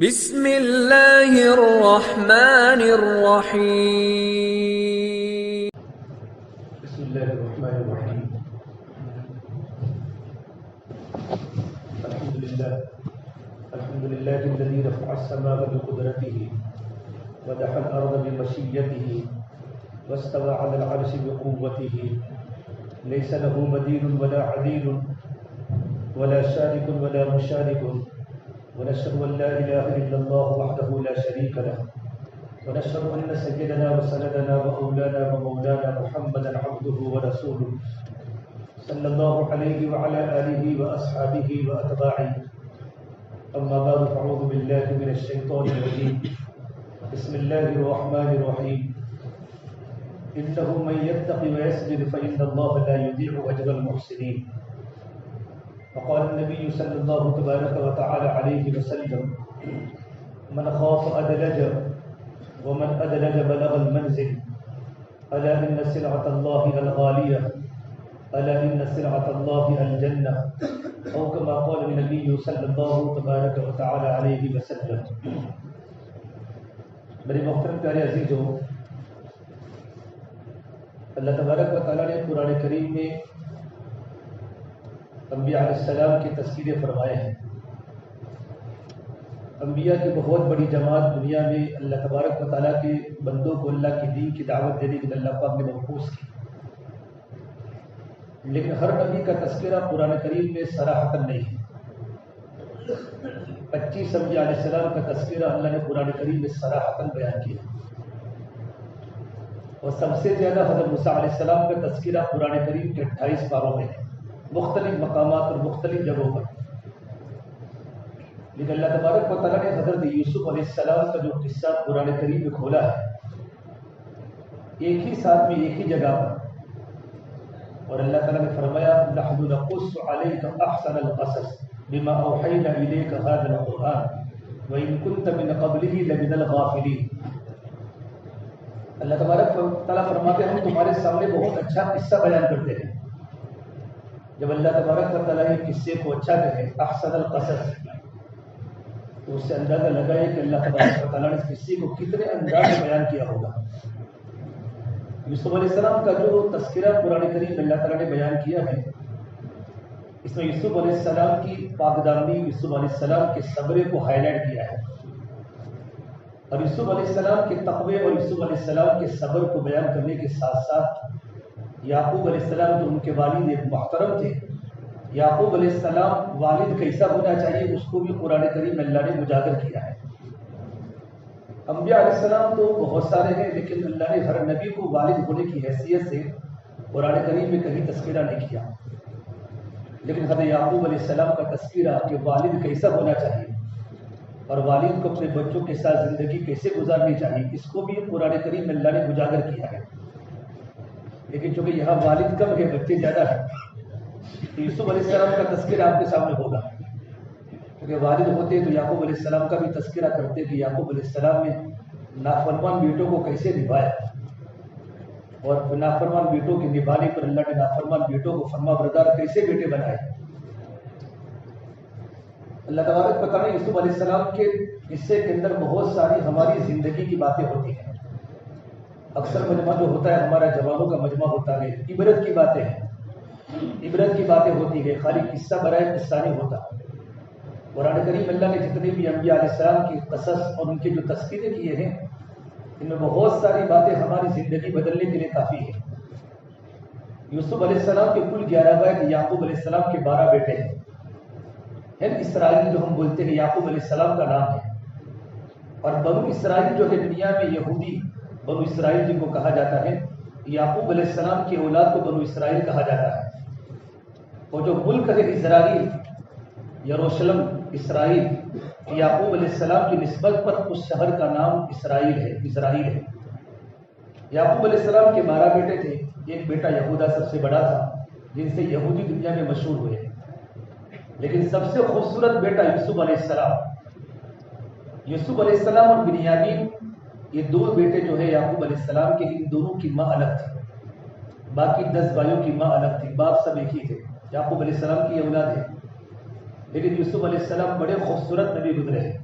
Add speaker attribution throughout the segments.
Speaker 1: بسم اللہ الرحمن الرحیم
Speaker 2: بسم اللہ الرحمن الرحیم الحمد للہ الذي رفع السماء بقدرته ودح الارض بمشیته واستوى على العرش بقوته ليس له بديل ولا عديل ولا شارك ولا مشارك ونشهد ان لا اله الا الله وحده لا شريك له ونشهد ان سيدنا وسندنا ومولانا محمدا عبده ورسوله صلى الله عليه وعلى اله واصحابه واتباعه اما بعد فاعوذ بالله من الشيطان الرجيم بسم الله الرحمن الرحيم انه من يتق ويصبر فان الله لا يضيع اجر المحسنين وقال النبي صلى الله تبارك وتعالى عليه وسلم من خاف أدلج ومن أدلج بلغ المنزل ألا إن سلعة الله الغالية ألا إن سلعة الله الجنة أو كما قال النبي صلى الله تبارك وتعالى عليه وسلم. میرے محترم پیارے عزیزو، اللہ تبارک و تعالیٰ نے قرآن کریم میں انبیاء علیہ السلام کی تذکیریں فرمائے ہیں. انبیاء کی بہت بڑی جماعت دنیا میں اللہ تبارک و تعالیٰ کے بندوں کو اللہ کی دین کی دعوت دینے کے لیے اللہ پاک نے مبعوث کی، لیکن ہر نبی کا تذکرہ قرآن کریم میں صراحتاً نہیں ہے. 25 انبیاء علیہ السلام کا تذکرہ اللہ نے قرآن کریم میں صراحتاً بیان کیا، اور سب سے زیادہ حضرت موسیٰ علیہ السلام کا تذکرہ قرآن کریم کے 28 پاروں میں ہے، مختلف مقامات اور مختلف جگہوں پر. لیکن اللہ تبارک و تعالیٰ نے حضرت یوسف علیہ السلام کا جو قصہ قرآن کریم میں کھولا ہے، ایک ہی ساتھ میں ایک ہی جگہ پر، اور اللہ تعالیٰ نے فرمایا نحن نقص علیک احسن القصص بما اوحینا الیک ھذا القرآن وان کنت من قبلہ لمن الغافلین. اللہ تبارک و تعالیٰ فرماتے ہیں ہم تمہارے سامنے بہت اچھا قصہ بیان کرتے ہیں. جب اللہ تبارک و تعالیٰ نے قصے کو اچھا کہے احسن القصص، تو اس سے اندازہ لگائے کہ اللہ تبارک و تعالیٰ نے اس قصے کو کتنے انداز میں بیان کیا ہوگا. یوسف علیہ السلام کا جو تذکرہ قرآن کریم اللہ تعالیٰ نے بیان کیا ہے، اس میں یوسف علیہ السلام کی پاکدامنی، یوسف علیہ السلام کے صبر کو ہائی لائٹ کیا ہے، اور یوسف علیہ السلام کے تقوی اور یوسف علیہ السلام کے صبر کو بیان کرنے کے ساتھ ساتھ یعقوب علیہ السلام جو ان کے والد ایک محترم تھے، یعقوب علیہ السلام والد کیسا ہونا چاہیے اس کو بھی قرآن کریم میں اللہ نے اجاگر کیا ہے. انبیاء علیہ السلام تو بہت سارے ہیں، لیکن اللہ نے ہر نبی کو والد ہونے کی حیثیت سے قرآن کریم میں کہیں تذکرہ نہیں کیا. لیکن حضرت یعقوب علیہ السلام کا تذکرہ کہ والد کیسا ہونا چاہیے اور والد کو اپنے بچوں کے ساتھ زندگی کیسے گزارنی چاہیے، اس کو بھی قرآن کریم میں اللہ نے اجاگر کیا ہے. لیکن چونکہ یہاں والد کم ہے، بچے زیادہ ہیں، تو یوسف علیہ السلام کا تذکرہ آپ کے سامنے ہوگا. کیونکہ والد ہوتے تو یعقوب علیہ السلام کا بھی تذکرہ کرتے کہ یعقوب علیہ السلام نے نافرمان بیٹوں کو کیسے نبھایا، اور نافرمان بیٹوں کے نبھانے پر اللہ نے نافرمان بیٹوں کو فرما بردار کیسے بیٹے بنائے. اللہ تبارک و تعالیٰ یوسف علیہ السلام کے قصے کے اندر بہت ساری ہماری زندگی کی باتیں ہوتی ہیں. اکثر مجمع جو ہوتا ہے ہمارا جوانوں کا مجمع ہوتا ہے، عبرت کی باتیں ہیں، عبرت کی باتیں ہوتی ہے، خالی قصہ برائے قصہ نہیں ہوتا. قرآن کریم اللہ نے جتنے بھی انبیاء علیہ السلام کی قصص اور ان کے جو تذکرے کیے ہیں، ان میں بہت ساری باتیں ہماری زندگی بدلنے کے لیے کافی ہیں. یوسف علیہ السلام کے کل 11 بیٹے، یعقوب علیہ السلام کے 12 بیٹے ہیں. اسرائیل جو ہم بولتے ہیں یعقوب علیہ السلام کا نام ہے، اور بنو اسرائیل جو ہے دنیا میں یہودی بنو اسرائیل جن کو کہا جاتا ہے، یعقوب علیہ السلام کی اولاد کو بنو اسرائیل کہا جاتا ہے. اور جو ملک ہے اسرائیل، یروشلم اسرائیل، یعقوب علیہ السلام کی نسبت پر اس شہر کا نام اسرائیل ہے. یعقوب علیہ السلام کے 12 بیٹے تھے. ایک بیٹا یہودا سب سے بڑا تھا، جن سے یہودی دنیا میں مشہور ہوئے. لیکن سب سے خوبصورت بیٹا یوسف علیہ السلام اور بنیامین، یہ 2 بیٹے جو ہے یعقوب علیہ السلام کے، ان دونوں کی ماں الگ تھی، باقی 10 بھائیوں کی ماں الگ تھی، باپ سب ایک ہی تھے. یعقوب علیہ السلام کی اولاد ہے، لیکن یوسف علیہ السلام بڑے خوبصورت نبی گزرے ہیں.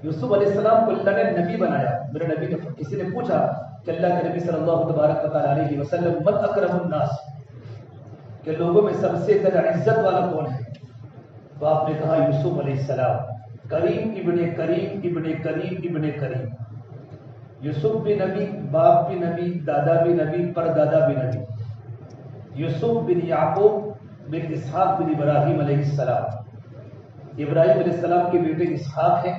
Speaker 2: یوسف علیہ السلام کو اللہ نے نبی بنایا. میرے نبی نے کسی نے پوچھا کہ اللہ کے نبی صلی اللہ تبارک و تعالیٰ علیہ وسلم من اکرم الناس، کہ لوگوں میں سب سے زیادہ عزت والا کون ہے؟ تو آپ نے کہا یوسف علیہ السلام. کریم ابن کریم ابن کریم ابن کریم. یوسف بھی نبی، باپ بھی نبی، دادا بھی نبی، پردادا بھی نبی. یوسف بن یعقوب بن اسحاق بن ابراہیم علیہ السلام. ابراہیم علیہ السلام کے بیٹے اسحاق ہیں،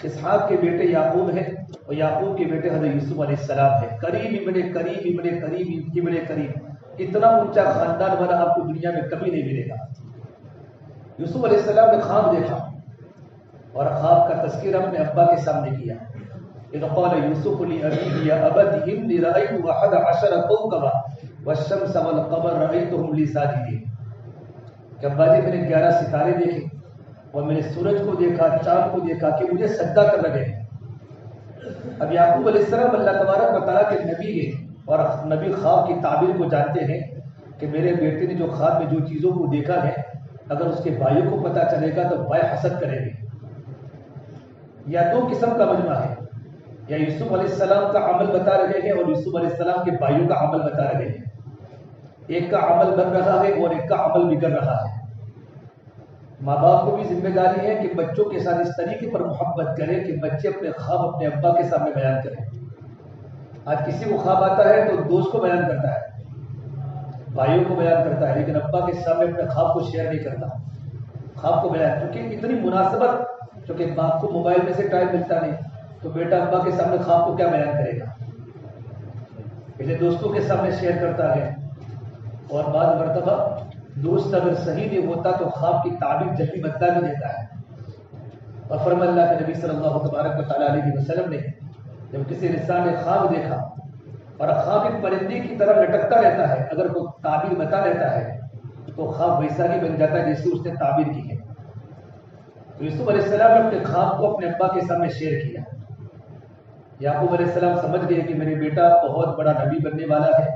Speaker 2: اسحاق کے بیٹے یعقوب ہیں، اور یعقوب کے بیٹے حضرت یوسف علیہ السلام ہیں. کریم ابن کریم ابن کریم ابن کریم. اتنا اونچا خاندان والا آپ کو دنیا میں کبھی نہیں ملے گا. یوسف علیہ السلام نے خواب دیکھا اور خواب کا تذکرہ اپنے ابا کے سامنے کیا. اذ قال یوسف لأبیہ یا ابت انی رأیت 11 کوکبا والشمس والقمر رأیتهم لی ساجدین. کہ ابا جی میں نے 11 ستارے دیکھے اور میں نے سورج کو دیکھا، چاند کو دیکھا کہ مجھے سجدہ کر رہے ہیں. اب یعقوب علیہ السلام اللہ تبارک و تعالیٰ کے نبی ہیں اور نبی خواب کی تعبیر کو جانتے ہیں کہ میرے بیٹے نے جو خواب میں جو چیزوں کو دیکھا ہے اگر اس کے بھائیوں کو پتہ چلے گا تو بھائی حسد کریں گے. یا دو قسم کا مجمع ہے، یا یوسف علیہ السلام کا عمل بتا رہے ہیں اور یوسف علیہ السلام کے بھائیوں کا عمل بتا رہے ہیں. ایک کا عمل بن رہا ہے اور ایک کا عمل بگڑ رہا ہے. ماں باپ کو بھی ذمہ داری ہے کہ بچوں کے ساتھ اس طریقے پر محبت کریں کہ بچے اپنے خواب اپنے ابا کے سامنے بیان کریں. آج کسی کو خواب آتا ہے تو دوست کو بیان کرتا ہے، بھائیوں کو بیان کرتا ہے، لیکن ابا کے سامنے اپنے خواب کو شیئر نہیں کرتا. خواب کو بیان، کیونکہ اتنی مناسبت، کیونکہ باپ کو موبائل میں سے ٹائم ملتا نہیں تو بیٹا ابا کے سامنے خواب کو کیا بیان کرے گا؟ پہلے دوستوں کے سامنے شیئر کرتا ہے. اور بعض مرتبہ دوست اگر صحیح نہیں ہوتا تو خواب کی تعبیر جلدی بدلا بھی دیتا ہے. اور فرمان اللہ کے نبی صلی اللہ تبارک و تعالیٰ علیہ وسلم نے جب کسی انسان نے خواب دیکھا اور خواب ایک پرندے کی طرح لٹکتا رہتا ہے، اگر کوئی تعبیر بتا لیتا ہے تو خواب ویسا ہی بن جاتا ہے جیسے اس نے تعبیر کی ہے. تو یوسف علیہ السلام نے اپنے خواب کو اپنے ابا کے سامنے شیئر کیا. یعقوب علیہ السلام سمجھ گئے کہ میرے بیٹا بہت بڑا نبی بننے والا ہے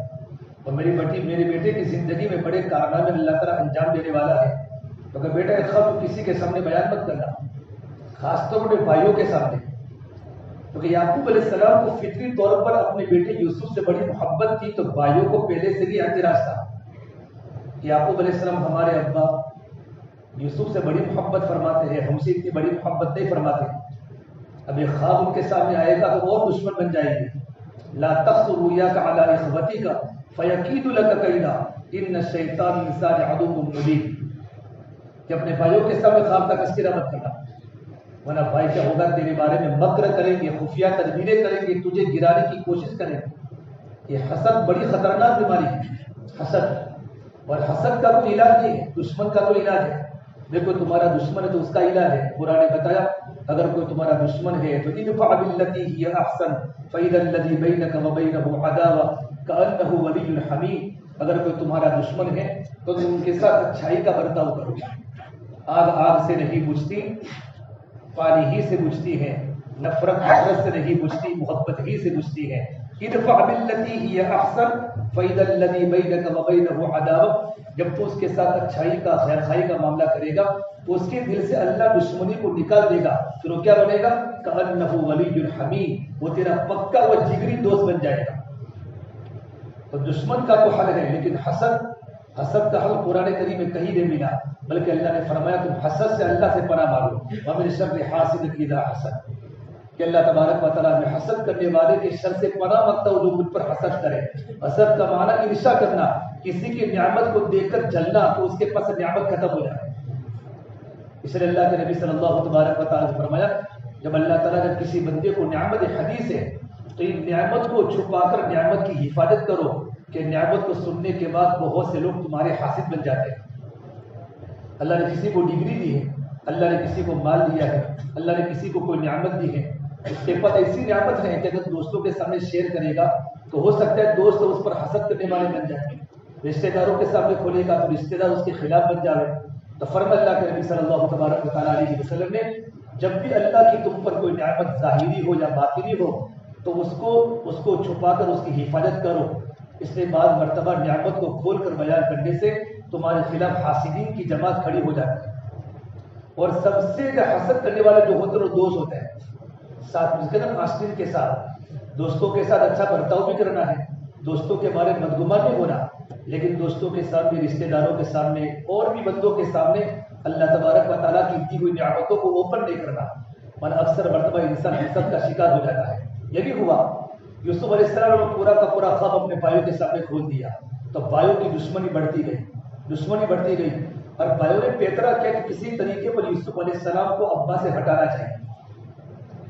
Speaker 2: اور میرے بیٹے کی زندگی میں بڑے کارنامے اللہ تعالیٰ انجام دینے والا ہے. تو کہ بیٹا ایک خواب کسی کے سامنے بیان مت کرنا، خاص طور پر بھائیوں کے سامنے. کیونکہ یعقوب علیہ السلام کو فطری طور پر اپنے بیٹے یوسف سے بڑی محبت تھی تو بھائیوں کو پہلے سے بھی اعتراض تھا. یعقوب علیہ السلام ہمارے ابا یوسف سے بڑی محبت فرماتے ہیں، ہم سے اتنی بڑی محبت نہیں فرماتے. اب یہ خواب ان کے سامنے آئے گا تو اور دشمن بن جائیں گے. لا تقص رؤیاک علی اخوتک فیکید لک کیدا ان الشیطان للانسان عدو مبین. کہ اپنے بھائیوں کے سامنے خواب کا تذکرہ مت کرنا، ورنہ بھائی کیا ہوگا تیرے بارے میں مکر کریں گے، خفیہ تدبیریں کریں گے، تجھے گرانے کی کوشش کریں گے. یہ حسد بڑی خطرناک بیماری ہے، حسد. اور حسد کا کوئی علاج نہیں ہے، دشمن کا تو علاج ہے. دیکھو تمہارا دشمن ہے تو اس کا علاج ہے. قرآن نے بتایا اگر کوئی تمہارا دشمن ہے تو ادفع بالتی ہی احسن فاذا الذی بینک وبینہ عداوہ کأنہ ولی حمیم. اگر کوئی تمہارا دشمن ہے تو تم ان کے ساتھ اچھائی کا برتاؤ کرو. آگ آگ سے نہیں بجھتی، پانی ہی سے بجھتی ہے. نفرت نفرت سے نہیں بجھتی، محبت ہی سے بجھتی ہے. ادفع بالتی ہی احسن فاذا الذی بینک وبینہ عداوہ. جب تو اس کے ساتھ اچھائی کا خیر خائی کا معاملہ کرے گا تو اس کے دل سے اللہ دشمنی کو نکال دے گا. پھر وہ کیا بنے گا؟ کأنہ ولی حمیم. وہ تیرا پکا و جگری دوست بن جائے گا. تو دشمن کا تو حل ہے، لیکن حسد کا حل قرآن کریم میں کہیں نہیں ملا، بلکہ اللہ نے فرمایا تم حسد سے اللہ سے پناہ مانگو. ومن شر حاسد اذا حسد. کہ اللہ تبارک و تعالیٰ میں حسد کرنے والے کے شر سے پناہ مانگتا ہوں جو مجھ پر حسد کرے. حسد کا معنی ارشا کرنا، کسی کی نعمت کو دیکھ کر جلنا تو اس کے پاس نعمت ختم ہو جائے. اس لیے اللہ کے نبی صلی اللہ تبارک و تعالیٰ نے فرمایا جب اللہ تعالیٰ جب کسی بندے کو نعمت حدیث ہے تو ان نعمت کو چھپا کر نعمت کی حفاظت کرو کہ نعمت کو سننے کے بعد بہت سے لوگ تمہارے حاسد بن جاتے ہیں. اللہ نے کسی کو ڈگری دی ہے، اللہ نے کسی کو مال دیا ہے، اللہ نے کسی کو کوئی نعمت دی ہے، اس کے پاس ایسی نعمت ہے کہ اگر دوستوں کے سامنے شیئر کرے گا تو ہو سکتا ہے دوست اس پر حسد کرنے والے بن جائیں. رشتہ داروں کے سامنے کھولے گا تو رشتہ دار اس کے خلاف بن جائے. تو فرمان اللہ کے نبی صلی اللہ تبارک و تعالیٰ علیہ وسلم نے جب بھی اللہ کی تم پر کوئی نعمت ظاہری ہو یا باطنی ہو تو اس کو چھپا کر اس کی حفاظت کرو. اس لیے بعض مرتبہ نعمت کو کھول کر بیان کرنے سے تمہارے خلاف حاسدین کی جماعت کھڑی ہو جاتی ہے. اور سب سے حسد کرنے والے جو ہوتے ہیں وہ دوست ہوتے ہیں. ساتھ مل کر آسٹین کے ساتھ دوستوں کے ساتھ اچھا برتاؤ بھی کرنا ہے، دوستوں کے بارے میں بدگمان نہیں ہونا، لیکن دوستوں کے سامنے، رشتہ داروں کے سامنے اور بھی بندوں کے سامنے اللہ تبارک و تعالیٰ کی دی ہوئی نعمتوں کو اوپن نہیں کرنا، ورنہ اکثر مرتبہ انسان حسد کا شکار ہو جاتا ہے۔ یہ بھی ہوا، یوسف علیہ السلام نے پورا کا پورا خواب اپنے بھائیوں کے سامنے کھول دیا، تو بھائیوں کی دشمنی بڑھتی گئی اور بھائیوں نے پیترا کیا کہ کسی طریقے پر یوسف علیہ السلام کو ابا سے ہٹانا چاہیے۔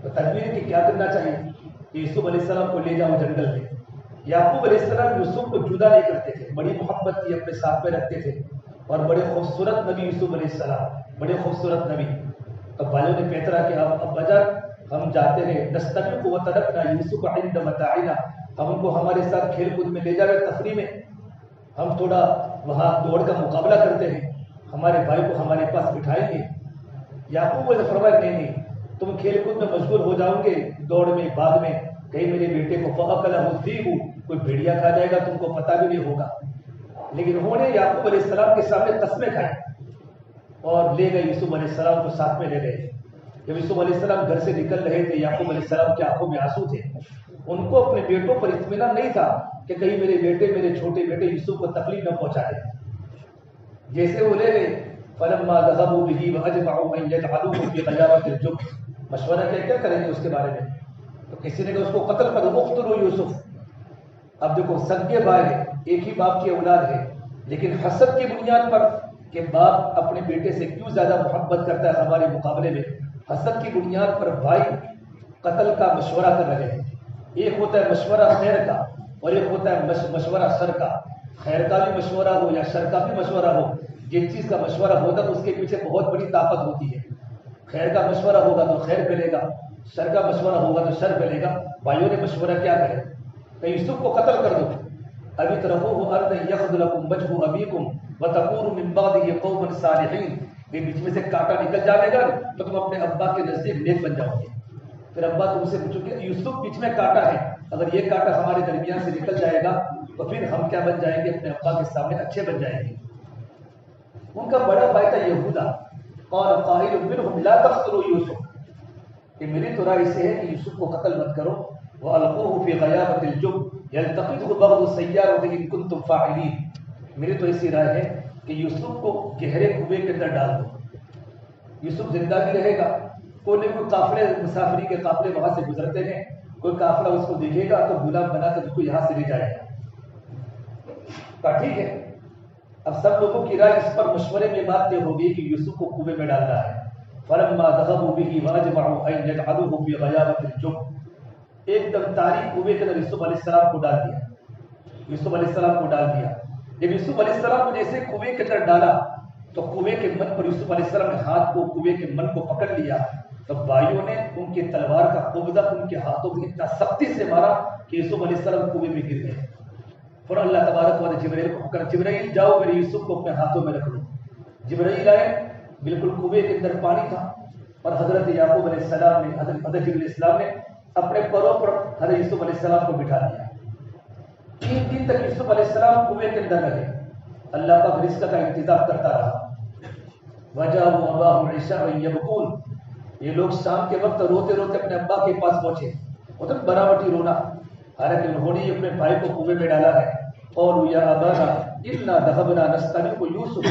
Speaker 2: تو تدبیر کی کیا کرنا چاہیے کہ یوسف علیہ السلام کو لے جاؤ جنگل میں۔ یعقوب علیہ السلام یوسف کو جدا نہیں کرتے تھے، بڑی محبت کی اپنے ساتھ میں رکھتے تھے، اور بڑے خوبصورت نبی یوسف علیہ السلام، بڑے خوبصورت نبی۔ تو بھائیوں نے پیترا کہ ابا جان ہم جاتے ہیں، نستبق وترکنا یوسف عند متاعنا، ہم ان کو ہمارے ساتھ کھیل کود میں لے جائے، تفریح میں ہم تھوڑا وہاں دوڑ کا مقابلہ کرتے ہیں، ہمارے بھائی کو ہمارے پاس بٹھائیں گے۔ یعقوب نے فرمایا نہیں، تم کھیل کود میں مشغول ہو جاؤ گے، دوڑ میں، بھاگ میں، کہیں میرے بیٹے کو فأکلہ الذئب، کوئی بھیڑیا کھا جائے گا، تم کو پتہ بھی نہیں ہوگا۔ لیکن انہوں نے یعقوب علیہ السلام کے سامنے قسمیں کھائی اور لے گئے یوسف علیہ السلام کو ساتھ میں لے گئے۔ جب یوسف علیہ السلام گھر سے نکل رہے تھے، یعقوب علیہ السلام کی آنکھوں میں آنسو تھے، ان کو اپنے بیٹوں پر اطمینان نہیں تھا کہ کہیں میرے بیٹے، میرے چھوٹے بیٹے یوسف کو تکلیف نہ پہنچا دیں۔ جیسے وہ لے گئے، فلما ذهبوا به واجمعوا ان يجعلوه في غيابة الجب، مشورہ کیا کریں گے اس کے بارے میں؟ تو کسی نے کہا اس کو قتل کر دو، اقتلوا یوسف۔ اب دیکھو سگے بھائی ہیں، ایک ہی باپ کی اولاد ہے، لیکن حسد کی بنیاد پر کہ باپ اپنے بیٹے سے کیوں زیادہ محبت کرتا ہے ہمارے مقابلے میں، حسد کی بنیاد پر بھائی قتل کا مشورہ کر رہے ہیں۔ ایک ہوتا ہے مشورہ خیر کا اور ایک ہوتا ہے مشورہ شر کا۔ خیر کا بھی مشورہ ہو یا شر کا بھی مشورہ ہو، جس چیز کا مشورہ ہوتا ہے اس کے پیچھے بہت بڑی طاقت ہوتی ہے۔ خیر کا مشورہ ہوگا تو خیر ملے گا، شر کا مشورہ ہوگا تو شر ملے گا۔ بھائیوں نے مشورہ کیا کرے کہ یوسف کو قتل کر دو، ابھی ترفوه ارضا یخذ لکم وجہ ابیکم وتکونوا من بعدہ قوما صالحین، یہ بیچ میں سے کانٹا نکل جائے گا تو تم اپنے ابا کے نزدیک نیک بن جاؤ گے۔ پھر ابا تم سے پوچھو کہ یوسف بیچ میں کانٹا ہے، اگر یہ کانٹا ہمارے درمیان سے نکل جائے گا تو پھر ہم کیا بن جائیں گے؟ اپنے ابا کے سامنے اچھے بن جائیں گے۔ ان کا بڑا بھائی تھا یہودا، اور قائل منهم لا تقتلوا یوسف، کہ میری تو رائے سے ہے کہ یوسف کو قتل مت کرو، وَأَلْقُوهُ فِي غَيَابَةِ الْجُبِّ يَلْتَقِطْهُ بَعْضُ السَّيَّارَةِ إِن كُنتُمْ فَاعِلِينَ، میری تو ایسی رائے ہے کہ یوسف کو گہرے کنویں کے اندر ڈال دو، یوسف زندہ بھی رہے گا، کوئی نہ کوئی قافلے، مسافری کے قافلے وہاں سے گزرتے ہیں، کوئی قافلہ اس کو دیکھے گا تو غلام بنا کر اس کو یہاں سے لے جائے گا۔ کہا ٹھیک ہے۔ اب سب لوگوں کی رائے اس پر مشورے میں بات طے ہو گئی کہ یوسف کو کنویں میں ڈالنا ہے۔ فلما ذهبوا به واجمعوا ان يجعلوه في غيابة الجب، ایک دم تاریخ کنویں کے اندر یوسف علیہ السلام کو ڈال دیا، یوسف علیہ السلام کو ڈال دیا۔ جب یوسف علیہ السلام کو جیسے کنویں کے اندر ڈالا تو کنویں کے من پر یوسف علیہ السلام نے ہاتھ کو، کنویں کے من کو پکڑ لیا، تو بھائیوں نے ان کی تلوار کا قبضہ ان کے ہاتھوں میں اتنا سختی سے مارا کہ یوسف علیہ السلام کنویں میں گر گئے۔ اور اللہ تبارک و تعالی جبرائیل کو حکم، جبرائیل جاؤ میرے یوسف کو اپنے ہاتھوں میں رکھ لو۔ جبرائیل آئے، بالکل کنویں کے اندر پانی تھا، اور حضرت یعقوب علیہ السلام نے، حضرت جبرائیل علیہ السلام نے اپنے پروں پر حضرت یوسف علیہ السلام کو بٹھا دیا۔ 3 دن تک یوسف علیہ السلام کنویں کے اندر رہے، اللہ پاک رزق کا انتظام کرتا رہا۔ وجاءوا اباهم عشاء يبكون، یہ لوگ شام کے وقت روتے روتے اپنے ابا کے پاس پہنچے، ادھر براوٹی رونا، حالانکہ انہوں نے اپنے بھائی کو کنویں میں ڈالا ہے۔ اور یا ابانا انا ذهبنا نستبق یوسف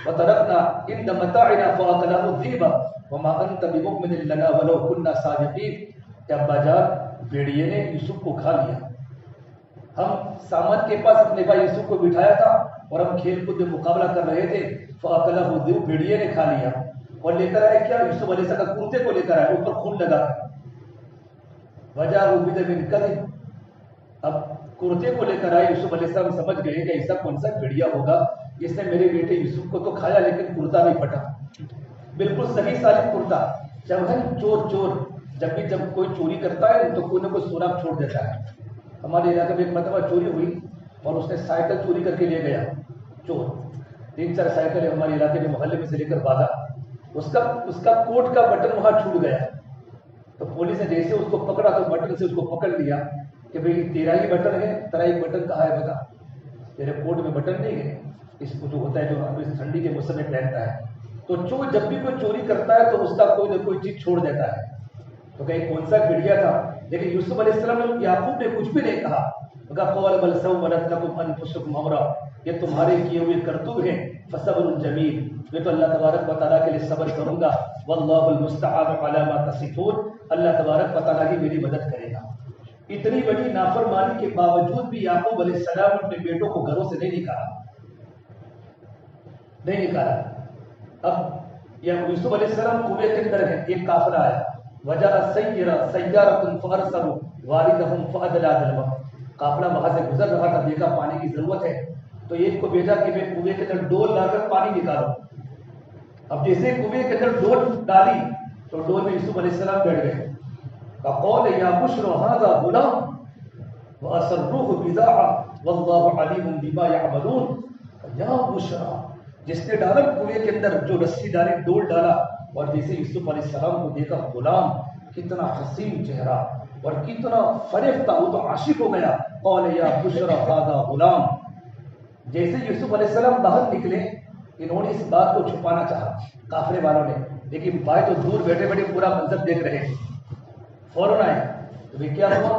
Speaker 2: وترکنا عند متاعنا فاکلہ الذئب وما انت بمؤمن لنا ولو كنا صادقین، کہ ابا جان بھیڑیے نے یوسف کو کھا لیا، ہم سامان کے پاس اپنے بھائی یوسف کو بٹھایا تھا اور ہم کھیل کود میں مقابلہ کر رہے تھے، فاکلہ الذئب، بھیڑیے نے کھا لیا۔ اور لے کر آئے کیا؟ یوسف علیہ السلام کرتے کو لے کر آئے، اوپر خون لگا ہے۔ وجاءوا بدم کذب، اب کرتے کو لے کر آئے، یوسف علیہ السلام سمجھ گئے کہ ایسا کون سا بھیڑیا ہوگا جس نے میرے بیٹے یوسف کو تو کھایا لیکن کرتا نہیں پھٹا، بالکل صحیح سالم کرتا۔ جب ہے چور جب کوئی چوری کرتا ہے تو کوئی نہ کوئی سوراخ چھوڑ دیتا ہے۔ ہمارے علاقے میں ایک مرتبہ چوری ہوئی اور اس نے سائیکل چوری کر کے لے گیا چور، 3-4 سائیکل ہمارے علاقے میں محلے میں سے لے کر بھاگا، اس کا کوٹ کا بٹن وہاں چھوٹ گیا، تو پولیس نے جیسے اس کو پکڑا تو بٹن سے اس کو پکڑ لیا کہ بھئی تیرا ہی بٹن ہے، تیرا ایک بٹن کہاں ہے بتا، تیرے کوٹ میں بٹن نہیں ہے، اس کو جو ہوتا ہے جو ہم اس ٹھنڈی کے موسم میں پہنتا ہے۔ تو چور جب بھی کوئی چوری کرتا ہے تو اس کا کوئی نہ کوئی چیز چھوڑ دیتا ہے، تو کہیں کون سا بھیڑیا تھا؟ لیکن یوسف علیہ السلام نے یعقوب نے کچھ بھی نہیں کہا، قال بل سولت لكم انفسكم امرا، یہ تمہارے کیے ہوئے کرتوب ہیں، فصبر جمیل، میں تو اللہ تبارک و تعالیٰ کے لیے صبر کروں گا، واللہ المستعان علی ما تصفون، اللہ تبارک و تعالیٰ ہی میری مدد کرے گا۔ اتنی بڑی نافرمانی کے باوجود بھی یعقوب علیہ السلام اپنے بیٹوں کو گھروں سے نہیں نکالا۔ اب یوسف علیہ السلام کنویں کے اندر ہیں، ایک کافر آیا، وجاء سیارۃ فارسلوا واردہم فادلی دلوا، قافلہ وہاں سے گزر رہا تھا، دیکھا پانی کی ضرورت ہے تو ایک کو بھیجا کہ میں کنویں کے اندر ڈول لا کر پانی نکالو۔ اب جیسے کنویں کے اندر ڈول ڈالی تو ڈول میں یوسف علیہ السلام بیٹھ گئے، فقال یا بشر هذا غلام واسروه بضاعة والله علیم بما يعملون، یا بشرا، جس نے ڈالا کنویں کے اندر، جو رسی ڈالی ڈول ڈالا، اور جیسے یوسف علیہ السلام کو دیکھا غلام، کتنا حسین چہرہ اور کتنا فریب تھا، وہ تو عاشق ہو گیا۔ قال یا بشرا هذا غلام، جیسے یوسف علیہ السلام باہر نکلے، انہوں نے اس بات کو چھپانا چاہا کافرے والوں نے، لیکن بھائی تو دور بیٹھے بیٹھے پورا منظر دیکھ رہے ہیں، فوراً آئے تو بھی کیا ہوا،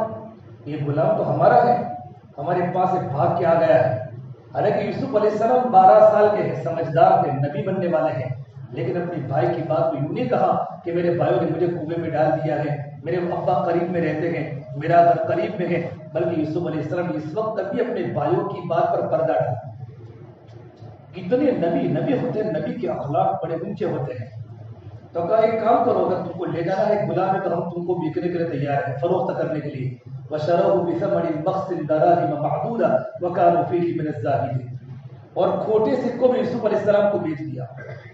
Speaker 2: یہ غلام تو ہمارا ہے، ہمارے پاس سے بھاگ کے آ گیا ہے۔ حالانکہ یوسف علیہ السلام 12 سال کے ہیں، سمجھدار تھے، نبی بننے والے ہیں، لیکن اپنے بھائی کی بات کو یوں نہیں کہا کہ میرے بھائیوں نے مجھے کنویں میں ڈال دیا ہے، میرے ابا قریب میں رہتے ہیں، میرا گھر قریب میں ہے، بلکہ یوسف علیہ السلام اس وقت تک بھی اپنے بھائیوں کی بات پر پردہ ڈالا۔ کتنے نبی ہوتے ہیں، نبی کے اخلاق بڑے اونچے ہوتے ہیں۔ تو کہا ایک کام کرو، اگر تم کو لے جانا ہے غلام ہے تو ہم تم کو بیچنے کے لیے تیار ہیں، فروخت کرنے کے لیے۔ وشروه بثمن بخس دراهم معدودہ وكانوا فيه من الزاهدين، اور کھوٹے سکوں میں یوسف علیہ السلام کو بیچ دیا۔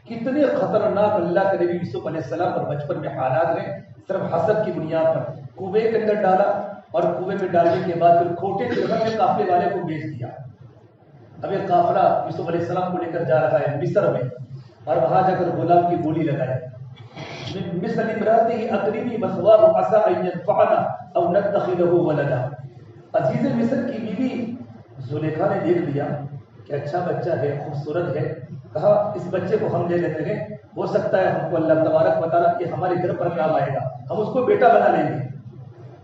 Speaker 2: کتنے خطرناک اللہ کے نبی یوسف علیہ السلام پر بچپن میں حالات ہیں، صرف حسد کی بنیاد پر کنویں کے اندر ڈالا، اور کنویں میں ڈالنے کے بعد پھر کھوٹے جگہ میں قافلے والے کو بیچ دیا۔ اب یہ قافلہ یوسف علیہ السلام کو لے کر جا رہا ہے مصر میں، اور وہاں جا کر غلام کی بولی لگائے، مثل امرأته اقربی مثواه عسى ان ينفعنا او نتخذه ولدا۔ عزیز مصر کی بیوی زلیخا نے دیکھ لیا کہ اچھا بچہ ہے، خوبصورت ہے، کہا اس بچے کو ہم لے لیتے ہیں، ہو سکتا ہے ہم کو اللہ تبارک و تعالیٰ یہ ہمارے گھر پر کام آئے گا، ہم اس کو بیٹا بنا لیں گے۔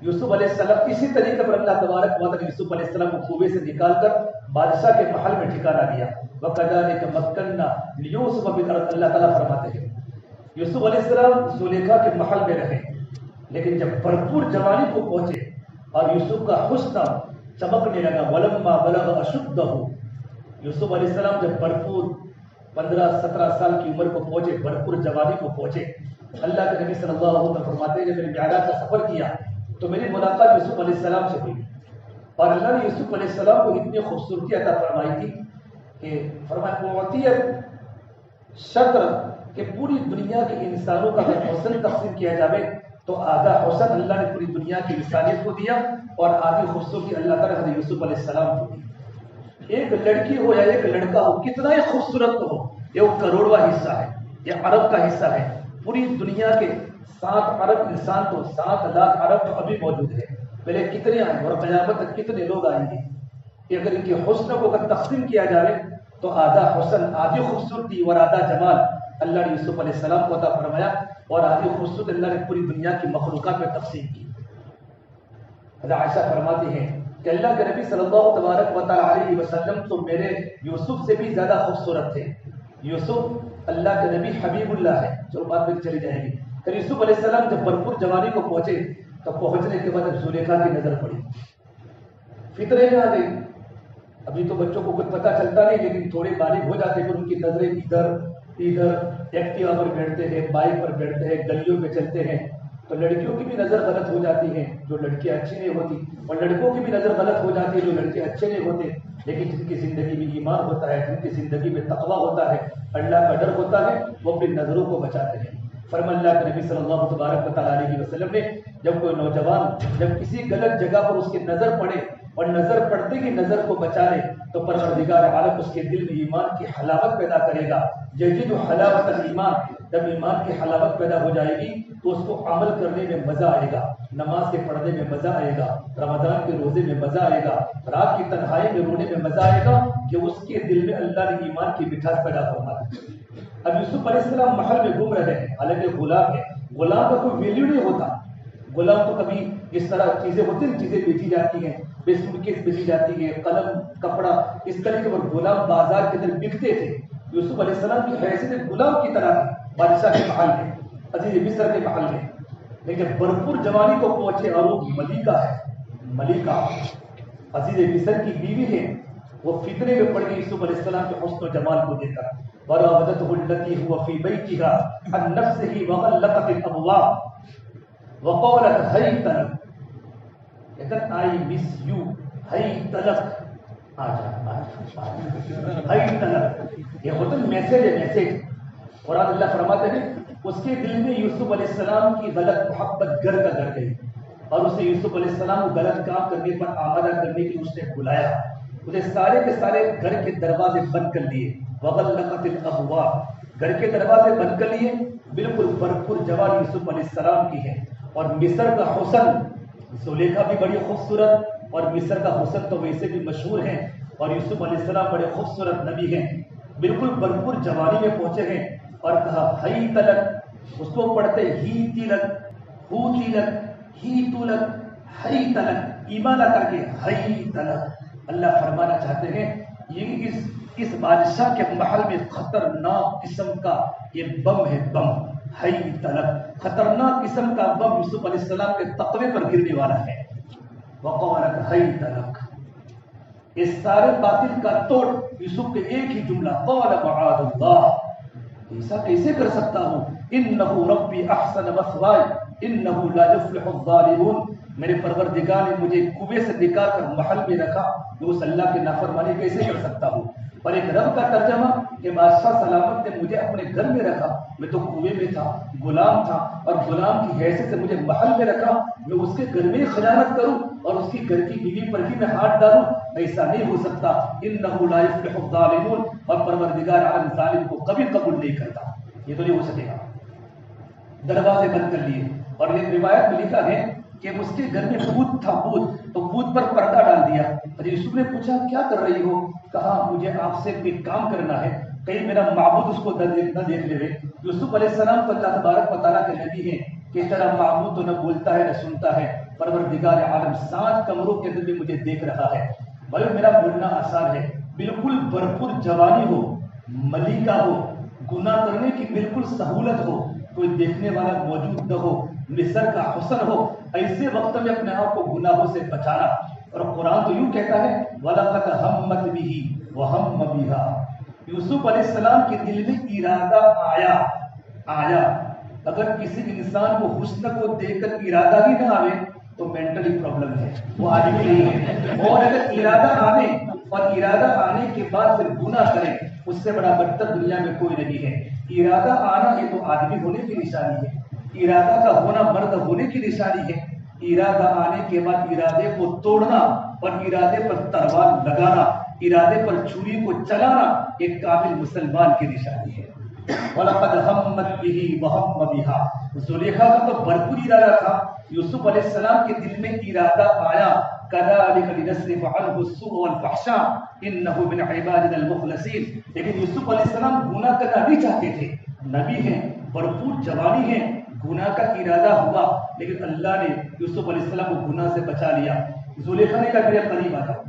Speaker 2: یوسف علیہ السلام اسی طریقے پر اللہ تبارک و تعالیٰ یوسف علیہ السلام کو کنویں سے نکال کر بادشاہ کے محل میں ٹھکانہ دیا۔ وَكَذَلِكَ مَكَّنَّا لِيُوسُفَ فِي الْأَرْضِ، اللہ تعالیٰ فرماتے ہیں یوسف علیہ السلام زلیخا کے محل میں رہے، لیکن جب بھرپور جوانی کو پہنچے اور یوسف کا حسن چمکنے لگا، وَلَمَّا بَلَغَ أَشُدَّهُ، یوسف علیہ السلام جب بھرپور 15-17 سال کی عمر کو پہنچے، بھرپور جوانی کو پہنچے، اللہ کے نبی صلی اللہ علیہ وسلم فرماتے ہیں جب میں نے معراج کا سفر کیا تو میری ملاقات یوسف علیہ السلام سے ہوئی، اور اللہ نے یوسف علیہ السلام کو اتنی خوبصورتی عطا فرمائی تھی کہ فرمایا معطیت شطر، کہ پوری دنیا کے انسانوں کا اگر حسن تقسیم کیا جائے تو آدھا حسن اللہ نے پوری دنیا کی انسانیت کو دیا، اور آدھی خوبصورتی اللہ تعالیٰ نے یوسف علیہ السلام کو دی۔ ایک لڑکی ہو یا ایک لڑکا ہو، کتنا ہی خوبصورت ہو، یہ وہ کروڑواں حصہ ہے، یہ عرب کا حصہ ہے۔ پوری دنیا کے 7 ارب انسان تو 7 لاکھ عرب تو ابھی موجود ہے، پہلے کتنے آئیں اور قیامت تک کتنے لوگ آئیں گے، کہ اگر ان کے حسن کو اگر تقسیم کیا جائے تو آدھا حسن، آدھی خوبصورتی اور آدھا جمال اللہ نے یوسف علیہ السلام کو عطا فرمایا، اور آدھی خوبصورت اللہ نے پوری دنیا کی مخلوقات میں تقسیم کی۔ حضرت عائشہ فرماتی ہیں کہ اللہ کے نبی صلی اللہ تبارک و تعالیٰ علیہ وسلم تو میرے یوسف سے بھی زیادہ خوبصورت تھے۔ یوسف اللہ کے نبی حبیب اللہ ہے، جو بات میں چلی جائے گی۔ پھر یوسف علیہ السلام جب بھرپور جوانی کو پہنچے تو پہنچنے کے بعد زلیخا کی نظر پڑی، فطرے میں آ گئی۔ ابھی تو بچوں کو کچھ پتہ چلتا نہیں، لیکن تھوڑے بالغ ہو جاتے ہیں، ان کی نظریں ادھر ایکٹیوا پر بیٹھتے ہیں، بائک پر بیٹھتے ہیں، گلیوں میں چلتے ہیں، تو لڑکیوں کی بھی نظر غلط ہو جاتی ہے، جو لڑکیاں اچھی نہیں ہوتی، اور لڑکوں کی بھی نظر غلط ہو جاتی ہے، جو لڑکے اچھے نہیں ہوتے۔ لیکن جن کی زندگی میں ایمان ہوتا ہے، جن کی زندگی میں تقویٰ ہوتا ہے، اللہ کا ڈر ہوتا ہے، وہ اپنی نظروں کو بچاتے ہیں۔ فرمان اللہ کے نبی صلی اللہ تبارک و تعالیٰ علیہ وسلم نے جب کوئی نوجوان جب کسی غلط جگہ پر اس کی نظر پڑے اور نظر پڑتے کی نظر کو بچا لے تو پروردگار عالم اس کے دل میں ایمان کی حلاوت پیدا کرے گا۔ یجد حلاوت الایمان، جب ایمان کی حلاوت پیدا ہو جائے گی تو اس کو عمل کرنے میں مزہ آئے گا، نماز کے پڑھنے میں مزہ آئے گا، رمضان کے روزے میں مزہ آئے گا، رات کی تنہائی میں رونے میں مزہ آئے گا، کہ اس کے دل میں اللہ نے ایمان کی مٹھاس پیدا فرما دی۔ اب یوسف علیہ السلام محل میں گھوم رہے ہیں، حالانکہ غلام ہے، غلام کا کوئی ویلیو نہیں ہوتا، غلام تو کبھی اس طرح چیزیں ہوتی ہیں، چیزیں بیچی جاتی ہیں، سوٹکیس بیچی جاتی ہے، قلم، کپڑا، اس طرح کے غلام بازار کے اندر بکتے تھے۔ یوسف علیہ السلام کی حیثیت غلام کی طرح بادشاہ کے محل میں، عزیز مصر کے محل میں، لیکن جب بھرپور جوانی کو پہنچے اور وہ ملکہ ہے، ملکہ عزیز مصر کی بیوی ہے، وہ فتنے میں پڑ گئی یوسف علیہ السلام کے حسن و جمال کو دیکھ کر۔ وراودته التي هو في بيتها عن نفسه وغلقت الابواب وقالت هيت لك، لیکن I miss you، هيت لك، آجا هيت لك، یہ ہوتا ہے میسج ہے، میسج۔ قرآن اللہ فرماتے ہیں اس کے دل میں یوسف علیہ السلام کی غلط محبت گر کا گر گئی، اور اسے یوسف علیہ السلام کو غلط کام کرنے پر آمادہ کرنے کے لیے اس نے بلایا، اسے سارے کے سارے گھر کے دروازے بند کر لیے۔ وغلقت الابواب، گھر کے دروازے بند کر لیے۔ بالکل بھرپور جوان یوسف علیہ السلام کی ہے، اور مصر کا حسن، زلیخا بھی بڑی خوبصورت، اور مصر کا حسن تو ویسے بھی مشہور ہے، اور یوسف علیہ السلام بڑے خوبصورت نبی ہیں، بالکل بھرپور جوانی میں پہنچے ہیں، اور کہا ہی تلک، اس کو پڑھتے ہی تلک، ہو تلک، ہی تلک، ہی تلک، ایمان کر کے ہی تلک۔ اللہ فرمانا چاہتے ہیں یہ اس بادشاہ کے محل میں خطرناک قسم کا یہ بم ہے، بم، ہی تلک، خطرناک قسم کا بم یوسف علیہ السلام کے تقوی پر گرنے والا ہے۔ وقالت ہی تلک، اس سارے باطل کا توڑ یوسف کے ایک ہی جملہ، قال معاذ اللہ، ایسا کیسے کر سکتا ہوں، انہ ربی احسن مثوای انہ لا یفلح الظالمون، میرے پروردگار نے مجھے کنویں سے نکال کر محل میں رکھا، میں اس اللہ کی نافرمانی کیسے کر سکتا ہوں۔ اور ایک رب کا ترجمہ کہ بادشاہ سلامت نے مجھے اپنے گھر میں رکھا، میں تو کنویں میں تھا، غلام تھا، اور غلام کی حیثیت سے مجھے محل میں رکھا، میں اس کے گھر میں خیانت کروں اور اس کی گھر کی بیوی پر بھی میں ہاتھ ڈالوں، ایسا نہیں ہو سکتا۔ انہ لا یفلح الظالمون، اور پروردگار عالم ظالم کو کبھی قبول نہیں کرتا، یہ تو نہیں ہو سکے گا۔ دروازے بند کر لیے، اور یہ روایت میں لکھا ہے کہ اس کے گھر میں بت تھا، بت، تو بت پر پردہ ڈال دیا۔ حضرت یوسف نے پوچھا کیا کر رہی ہو؟ کہا مجھے آپ سے کوئی کام کرنا ہے، کہیں میرا معبود اس کو نہ دیکھ لے۔ یوسف علیہ السلام تو اللہ تبارک و تعالیٰ کے نبی ہیں کہ تیرا معبود تو نہ بولتا ہے نہ سنتا ہے، پروردگار عالم 7 کمروں کے اندر بھی مجھے دیکھ رہا ہے، بھائی میرا بولنا آسان ہے، بالکل بھرپور جوانی ہو، ملکہ ہو، گناہ کرنے کی بالکل سہولت ہو، کوئی دیکھنے والا موجود نہ ہو، مصر کا حسن ہو، ایسے وقت میں اپنے آپ کو گناہوں سے بچانا۔ اور قرآن تو یوں کہتا ہے وَلَقَدْ هَمَّتْ بِهِ وَهَمَّ بِهَا، یوسف علیہ السلام کے دل میں ارادہ آیا۔ اگر کسی انسان کو حسن کو دیکھ کر ارادہ ہی نہ آئے تو مینٹلی پرابلم ہے، وہ آدمی نہیں ہے۔ اور اگر ارادہ آنے اور ارادہ آنے کے بعد پھر گناہ کرے، اس سے بڑا بدتر دنیا میں کوئی نہیں ہے۔ ارادہ آنا یہ تو آدمی ہونے کی نشانی ہے، ارادہ کا ہونا مرد ہونے کی نشانی ہے۔ ارادہ آنے کے بعد ارادے کو توڑنا اور ارادے پر تلوار لگانا، ارادے پر چھری کو چلانا ایک کامل مسلمان کی نشانی ہے۔ وَلَقَدْ هَمَّتْ بِهِ وَهَمَّ بِهَا، زلیخا کا تو بھرپور ارادہ تھا، یوسف علیہ السلام کے دل میں ارادہ آیا، كَذَلِكَ لِنَصْرِفَ عَنْهُ السُّوءَ وَالْفَحْشَاءَ إِنَّهُ مِنْ عِبَادِنَا الْمُخْلَصِينَ، لیکن یوسف علیہ السلام گناہ کرنا نہیں چاہتے تھے، نبی ہیں، بھرپور جوانی ہیں، گناہ کا ارادہ ہوا، لیکن اللہ نے یوسف علیہ السلام کو گناہ سے بچا لیا۔ زلیخا نے کہا میرے قریب آ جاؤ،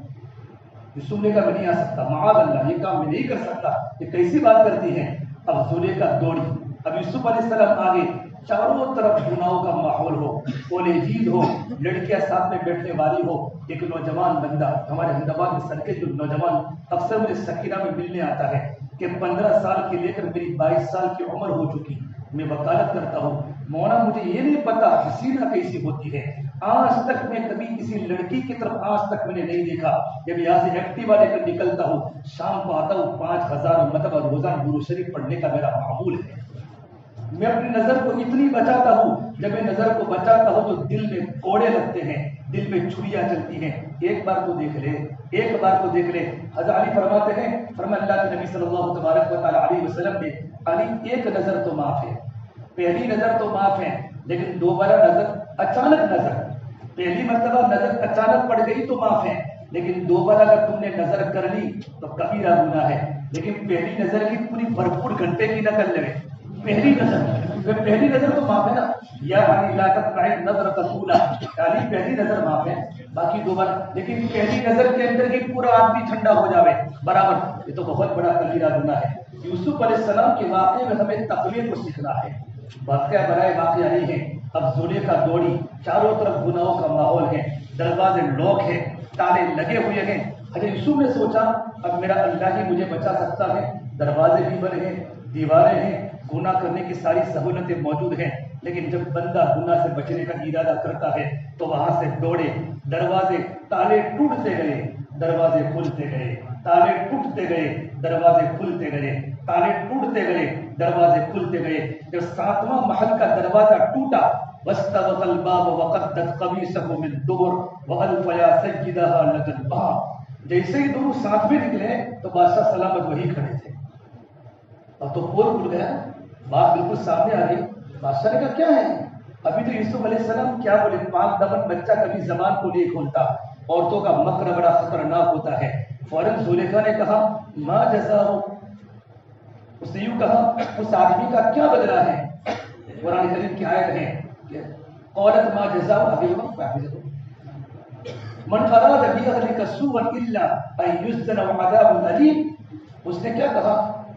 Speaker 2: یوسف نے کہا میں نہیں آ سکتا، معاذ اللہ یہ کام میں نہیں کر سکتا، یہ کیسی بات کرتی ہیں۔ اب زلیخا دوڑی، اب یوسف علیہ السلام آگے، چاروں طرف گناہوں کا ماحول ہو، کالجید ہو، لڑکیاں ساتھ میں بیٹھنے والی ہو، ایک نوجوان بندہ، ہمارے حیدرآباد میں سرکے جو نوجوان اکثر مجھے سکینہ میں ملنے آتا ہے کہ 15 سال کے لے کر میری 22 سال کی عمر ہو چکی، میں وکالت کرتا ہوں، مولانا مجھے یہ نہیں پتا حسینہ کیسی ہوتی ہے، آج تک میں کبھی کسی لڑکی کی طرف آج تک میں نے نہیں دیکھا۔ جب یہاں سے ایکٹیوا لے کر نکلتا ہوں، شام کو آتا ہوں، 5000 مرتبہ روزانہ درود شریف پڑھنے کا میرا معمول ہے۔ میں اپنی نظر کو اتنی بچاتا ہوں، جب میں نظر کو بچاتا ہوں تو دل میں کوڑے لگتے ہیں، دل میں چھریاں چلتی ہیں۔ ایک بار تو دیکھ لے، ایک بار تو دیکھ لے۔ حضرت علی فرماتے ہیں، فرمایا اللہ کے نبی صلی اللہ تبارک و تعالیٰ علیہ وسلم نے، علی ایک نظر تو معاف ہے، پہلی نظر تو معاف ہے، لیکن دوبارہ نظر، اچانک نظر، پہلی مرتبہ نظر اچانک پڑ گئی تو معاف ہے، لیکن دوبارہ اگر تم نے نظر کر لی تو کبیرہ گناہ ہے۔ لیکن پہلی نظر کی پوری بھرپور گھنٹے کی نہ کر لے، پہلی نظر تو معاف ہے نا، یا لا تقطع نظرۃ الاولی، یعنی پہلی نظر معاف ہے، باقی دو بار، لیکن پہلی نظر کے اندر ہی پورا آدمی ٹھنڈا ہو جاوے برابر، یہ تو بہت بڑا کبیرہ گناہ ہے۔ یوسف علیہ السلام کے واقعے میں ہمیں تقوی کو سیکھنا ہے، واقعہ برائے واقعہ نہیں ہے۔ اب زلیخا دوڑی، چاروں طرف گناہوں کا ماحول ہے، دروازے لوک ہیں، تالے لگے ہوئے ہیں۔ حضرت یوسف نے سوچا اب میرا اللہ ہی مجھے بچا سکتا ہے، دروازے بھی بند ہیں، دیواریں ہیں، گناہ کرنے کی ساری سہولتیں موجود ہیں، لیکن جب بندہ گناہ سے بچنے کا ارادہ کرتا ہے تو وہاں سے دوڑے، دروازے تالے ٹوٹتے گئے، دروازے کھلتے گئے، تالے ٹوٹتے گئے، دروازے کھلتے گئے، تالے ٹوٹتے گئے، دروازے کھلتے گئے۔ جب 7واں محل کا دروازہ ٹوٹا، واستبق الباب وقدت قمیصه من دبر والف يا سيدها لدى الباب، جیسے ہی دونوں ساتھ میں نکلے تو بادشاہ سلامت وہی کھڑے تھے، اب تو پول کھل گیا، بات بالکل سامنے آ گئی۔ بادشاہ نے کہا کیا ہے؟ ابھی تو یوسف علیہ السلام کیا بولے، پاک دمن بچہ کبھی زبان کو نہیں کھولتا، عورتوں کا مکر بڑا خطرناک ہوتا ہے۔ فوراً زلیخا نے کہا ما جزاؤ، اس نے یوں کہا اس آدمی کا کیا بدلہ ہے؟ قرآن کریم کی آیت ہے قالت ما جزاؤ، آگے من اراد باہلک سوءا الا ان یسجن وعذاب الیم، اس نے کیا کہا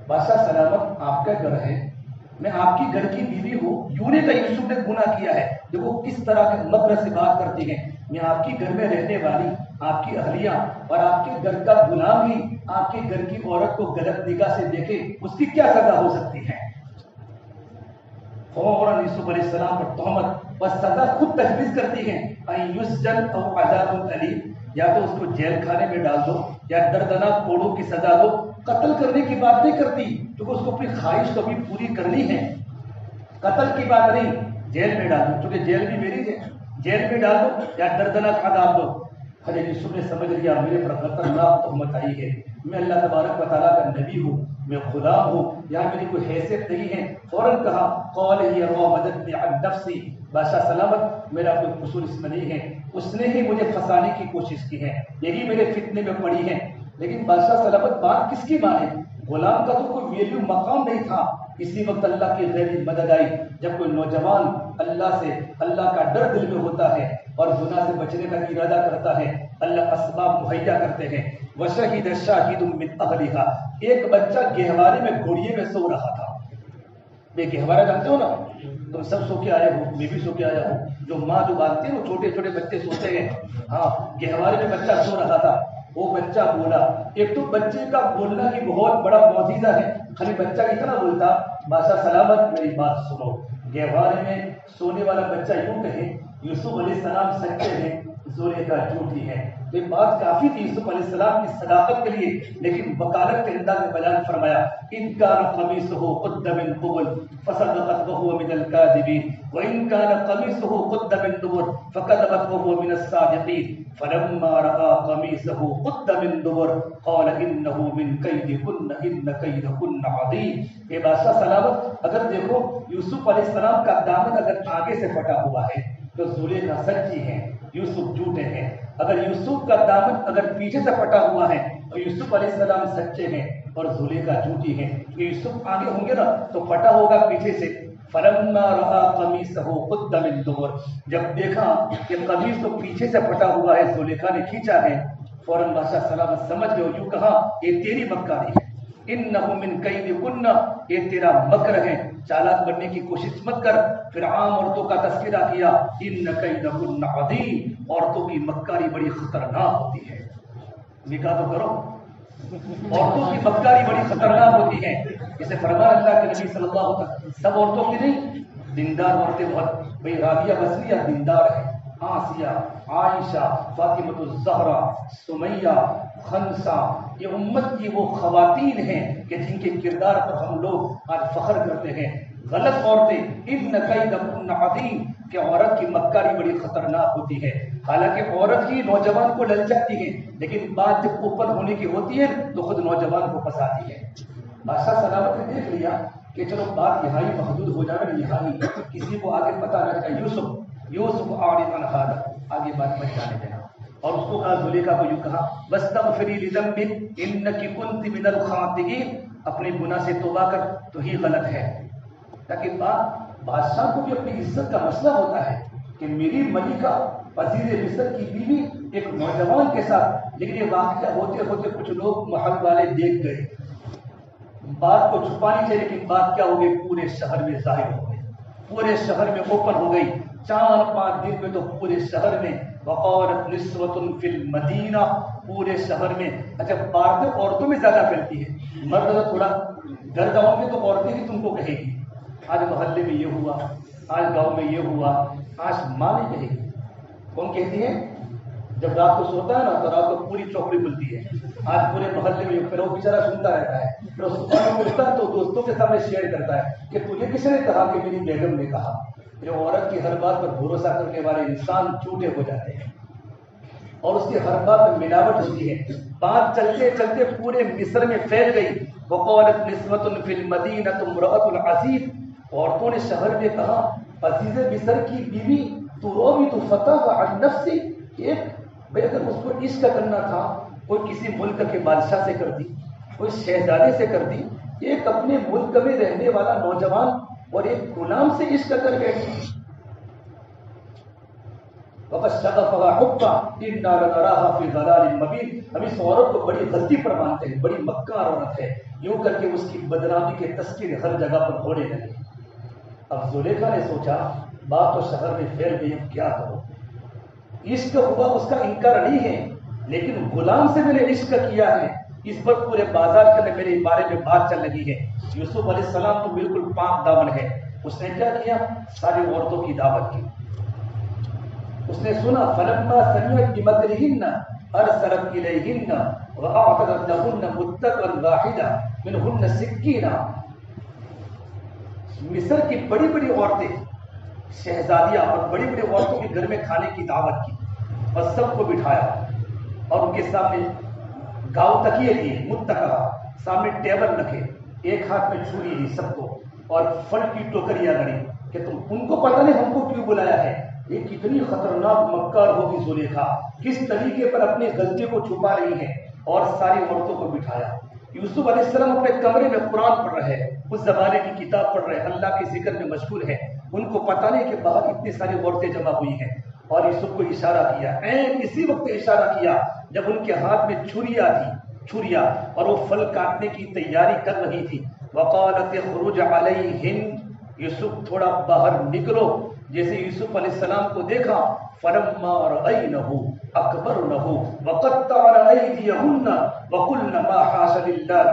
Speaker 2: بادشاہ سلامت آپ کا گھر ہے، میں آپ کی گھر کی بیوی ہوں، یوں نہیں کہ یوسف نے گناہ کیا ہے، دیکھو کس طرح کے مکر سے بات کرتی ہیں، میں آپ کی گھر میں رہنے والی، آپ کی اہلیہ اور آپ کے گھر کا غلام ہی آپ کے گھر کی عورت کو غلط نگاہ سے دیکھے، اس کی کیا سزا ہو سکتی ہے؟ فوراً یوسف علیہ السلام پر تہمت اور سزا خود تجویز کرتی ہیں، ان یسجن او عذاب الیم، یا تو اس کو جیل خانے میں ڈال دو یا دردناک کوڑوں کی سزا دو، قتل کرنے کی بات نہیں کرتی کیونکہ اس کو اپنی خواہش تو بھی پوری کرنی ہے، قتل کی بات نہیں، جیل میں ڈال دو، کیونکہ جیل بھی میری ہے، جیل میں ڈال دو یا دردناک عذاب دو۔ حضرت یوسف نے سمجھ لیا میرے پر خطرناک تہمت آئی ہے، میں اللہ تبارک و تعالیٰ کا نبی ہوں، میں غلام ہوں، یہاں میری کوئی حیثیت نہیں ہے۔ فوراً کہا قال ہی راودتنی عن نفسی، بادشاہ سلامت میرا کوئی قصور اس میں نہیں ہے، اس نے ہی مجھے پھنسانے کی کوشش کی ہے، یہی میرے فتنے میں پڑی ہے۔ لیکن بادشاہ سلامت بات کس کی مانے، غلام کا تو کوئی ویلیو مقام نہیں تھا۔ اسی وقت اللہ کی غیبی مدد آئی، جب کوئی نوجوان اللہ سے، اللہ کا ڈر دل میں ہوتا ہے اور گناہ سے بچنے کا ارادہ کرتا ہے، اللہ اسباب مہیا کرتے ہیں۔ وشہد شاہد من اہلھا، ایک بچہ گہوارے میں گھوڑیے میں سو رہا تھا، یہ گہوارہ جانتے ہو نا، تم سب سو کے آئے ہو، میں بھی سو کے آیا ہوں، جو ماں جو باندھتی ہے نا چھوٹے چھوٹے بچے سوتے ہیں، ہاں گہوارے میں بچہ سو رہا تھا، وہ بچہ بولا۔ ایک تو بچے کا بولنا ہی بہت بڑا معجزہ ہے، خالی بچہ اتنا بولتا بادشاہ سلامت میری بات سنو، گہوارے میں سونے والا بچہ یوں کہے یوسف علیہ السلام سچے ہیں، زلیخا جھوٹی ہے۔ یہ بات کافی تھی یوسف علیہ السلام کی صداقت کے لیے، لیکن وکالت کے انداز میں بیان فرمایا ان کان قمیصہ قد من قبل فصدقت وهو من الكاذبین وان کان قمیصہ قد من دبر فكذبت وهو من الصادقین فلما راى قمیصہ قد من دبر قال انه من کیدکن ان کیدکن عظیم۔ یہ بادشاہ سلامت اگر دیکھو یوسف علیہ السلام کا دامن اگر آگے سے پھٹا ہوا ہے تو زلیخا سچی ہے، یوسف جھوٹے ہیں، اگر یوسف کا دامن اگر پیچھے سے پھٹا ہوا ہے تو یوسف علیہ السلام سچے ہیں اور زلیخا جھوٹی ہے، کہ یوسف آگے ہوں گے نا تو پھٹا ہوگا پیچھے سے۔ فلما رأى قمیصہ قد من دبر، جب دیکھا کہ قمیص تو پیچھے سے پھٹا ہوا ہے، زلیخا نے کھینچا ہے، فوراً بادشاہ سلامت سمجھ گئے، یوں کہا یہ تیری مکاری ہے، انہ من کیدکن، یہ تیرا مکر ہے، چالاک بننے کی کوشش مت کر۔ پھر عام عورتوں کا تذکرہ کیا، ان کیدکن عظیم، عورتوں کی مکاری بڑی خطرناک ہوتی ہے، نکاح تو کرو، عورتوں کی مکاری بڑی خطرناک ہوتی ہے۔ جسے فرمایا اللہ کے نبی صلی اللہ علیہ وسلم، سب عورتوں کی نہیں، دیندار عورتیں بہت، بھئی رابعہ بصریہ دیندار ہے، آسیہ، عائشہ، فاطمہ الزہرا، سمیہ، خنسا، یہ امت کی وہ خواتین ہیں کہ جن کے کردار پر ہم لوگ آج فخر کرتے ہیں۔ غلط عورتیں، ان کیدکن عظیم، کہ عورت کی مکاری بڑی خطرناک ہوتی ہے، حالانکہ عورت ہی نوجوان کو للچاتی ہے، لیکن بات جب اوپن ہونے کی ہوتی ہے تو خود نوجوان کو پھنساتی ہے۔ بادشاہ سلامت نے دیکھ لیا کہ چلو بات یہاں ہی محدود ہو جائے، یہاں ہی کسی کو آگے پتہ نہ چلے، یوسف اعرض عن ھذا، آگے بات مت جانے دینا، اور اس کو کہا زلیخا کو یوں کہا واستغفری لذنبک انک کنت من الخاطئین، اپنے گناہ سے توبہ کر، تو ہی غلط ہے، تاکہ بادشاہ کو بھی اپنی عزت کا مسئلہ ہوتا ہے کہ میری ملکہ وزیر مصر کی بیوی ایک نوجوان کے ساتھ، لیکن یہ واقعہ ہوتے ہوتے کچھ لوگ محل والے دیکھ گئے، بات کو چھپانی چاہیے، لیکن بات کیا ہو گئی، پورے شہر میں ظاہر ہو گئی، پورے شہر میں اوپن ہو گئی، 4-5 دن میں تو پورے شہر میں وقالت نسوۃ فی المدینہ، پورے شہر میں۔ اچھا باتیں عورتوں میں زیادہ پھیلتی ہے، مرد تھوڑا گھر جاؤ گے تو عورتیں ہی تم کو کہے گی آج محلے میں یہ ہوا، آج گاؤں میں یہ ہوا، آج ماں نہیں کہے گی۔ کون کہتی ہے؟ جب رات کو سوتا ہے نا تو رات کو پوری چوکڑی ملتی ہے، آج پورے محلے میں، پھر وہ بیچارہ سنتا رہتا ہے، پھر صبح کو ملتا ہے تو دوستوں کے سامنے شیئر کرتا ہے کہ تجھے کس نے کہا کہ میری بیگم نے کہا۔ جو عورت کی ہر بات پر بھروسہ کرنے والے انسان جھوٹے ہو جاتے ہیں، اور اس کی ہر بات میں ملاوٹ ہوتی ہے۔ بات چلتے چلتے پورے مصر میں پھیل گئی، وقالت نسوۃ فی المدینہ امرأۃ العزیز، عورتوں نے شہر میں کہا عزیز مصر کی بیوی تروی تو فتح عن نفسی، ایک بھائی اگر اس کو عشق کرنا تھا کوئی کسی ملک کے بادشاہ سے کرتی، کوئی شہزادے سے کرتی، ایک اپنے ملک میں رہنے والا نوجوان اور ایک غلام سے عشق کر بیٹھی۔ وَقَدْ شَغَفَهَا حُبًّا إِنَّا لَنَرَاهَا فِي ضَلَالٍ مُبِينٍ، ہم اس عورت کو بڑی غلطی پر مانتے ہیں، بڑی مکار عورت ہے، یوں کر کے اس کی بدنامی کے تذکرے ہر جگہ پر ہونے لگے۔ اب زلیخا نے سوچا بات تو شہر میں پھیل گئی، اب کیا کرو؟ عشق ہوا اس کا انکار نہیں ہے، لیکن غلام سے میں نے عشق کیا ہے، اس پر پورے بازار کے اندر میرے بارے میں بات چل رہی ہے۔ یوسف علیہ السلام تو بالکل پاک دامن ہے، اس نے کیا کیا؟ ساری عورتوں کی دعوت کی۔ اس نے سنا فلما سمعت بمكرهن ارسلت اليهن واعتدت لهن متكئا واحدا منهن سكينا۔ مصر کی بڑی بڑی عورتیں، شہزادیاں اور بڑی بڑی عورتوں کے گھر میں کھانے کی دعوت کی اور سب کو بٹھایا اور ان کے سامنے گاؤں تکیے دیے، متکا سامنے ٹیبل رکھے، ایک ہاتھ میں چھری دی سب کو اور پھل کی ٹوکریاں گڑی کہ تم، ان کو پتہ نہیں ہم کو کیوں بلایا ہے، یہ کتنی خطرناک مکار ہوگی زلیخا، کس طریقے پر اپنی غلطی کو چھپا رہی ہے، اور ساری عورتوں کو بٹھایا۔ یوسف علیہ السلام اپنے کمرے میں قرآن پڑھ رہے ہیں، اس زمانے کی کتاب پڑھ رہے ہیں، اللہ کے ذکر میں مشغول ہے، ان کو پتہ نہیں کہ باہر اتنی ساری عورتیں جمع ہوئی ہیں، اور یوسف کو اشارہ کیا، اسی وقت اشارہ کیا جب ان کے ہاتھ میں چھریاں اور وہ پھل کاٹنے کی تیاری کر رہی تھی۔ وقالت اخرج علیہن، یوسف تھوڑا باہر نکلو۔ جیسے یوسف علیہ السلام کو دیکھا، فلما رأینہ اکبرنہ وقطعن ایدیہن وقلن ما حاش للہ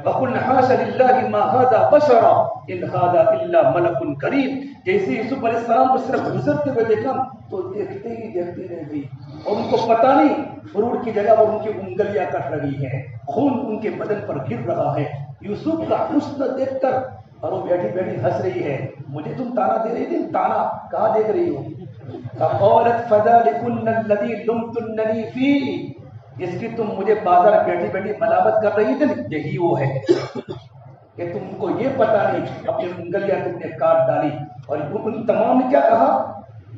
Speaker 2: وقلن حاش للہ ما ھذا بشرا ان ھذا الا ملک کریم۔ جیسے یوسف علیہ السلام کو صرف گزرتے ہوئے دیکھا تو دیکھتے ہی دیکھتے رہ گئی، اور ان کو پتہ نہیں فروٹ کی جگہ پر ان کی انگلیاں کٹ رہی ہیں، خون ان کے بدن پر گر رہا ہے۔ یوسف کا حسن دیکھ کر، اور وہ بیٹھی بیٹھی ہنس رہی ہے، مجھے تم تانا دے رہی تھی، تانا کہاں دیکھ رہی ہو؟ فقالت فذلكن الذي لمتنني فيه، جس کی تم مجھے بازار بیٹھی بیٹھی ملامت کر رہی تھی، یہی وہ ہے کہ تم کو یہ پتہ نہیں اپنی انگلیاں تم نے کاٹ ڈالی۔ اور ان تمام نے کیا کہا؟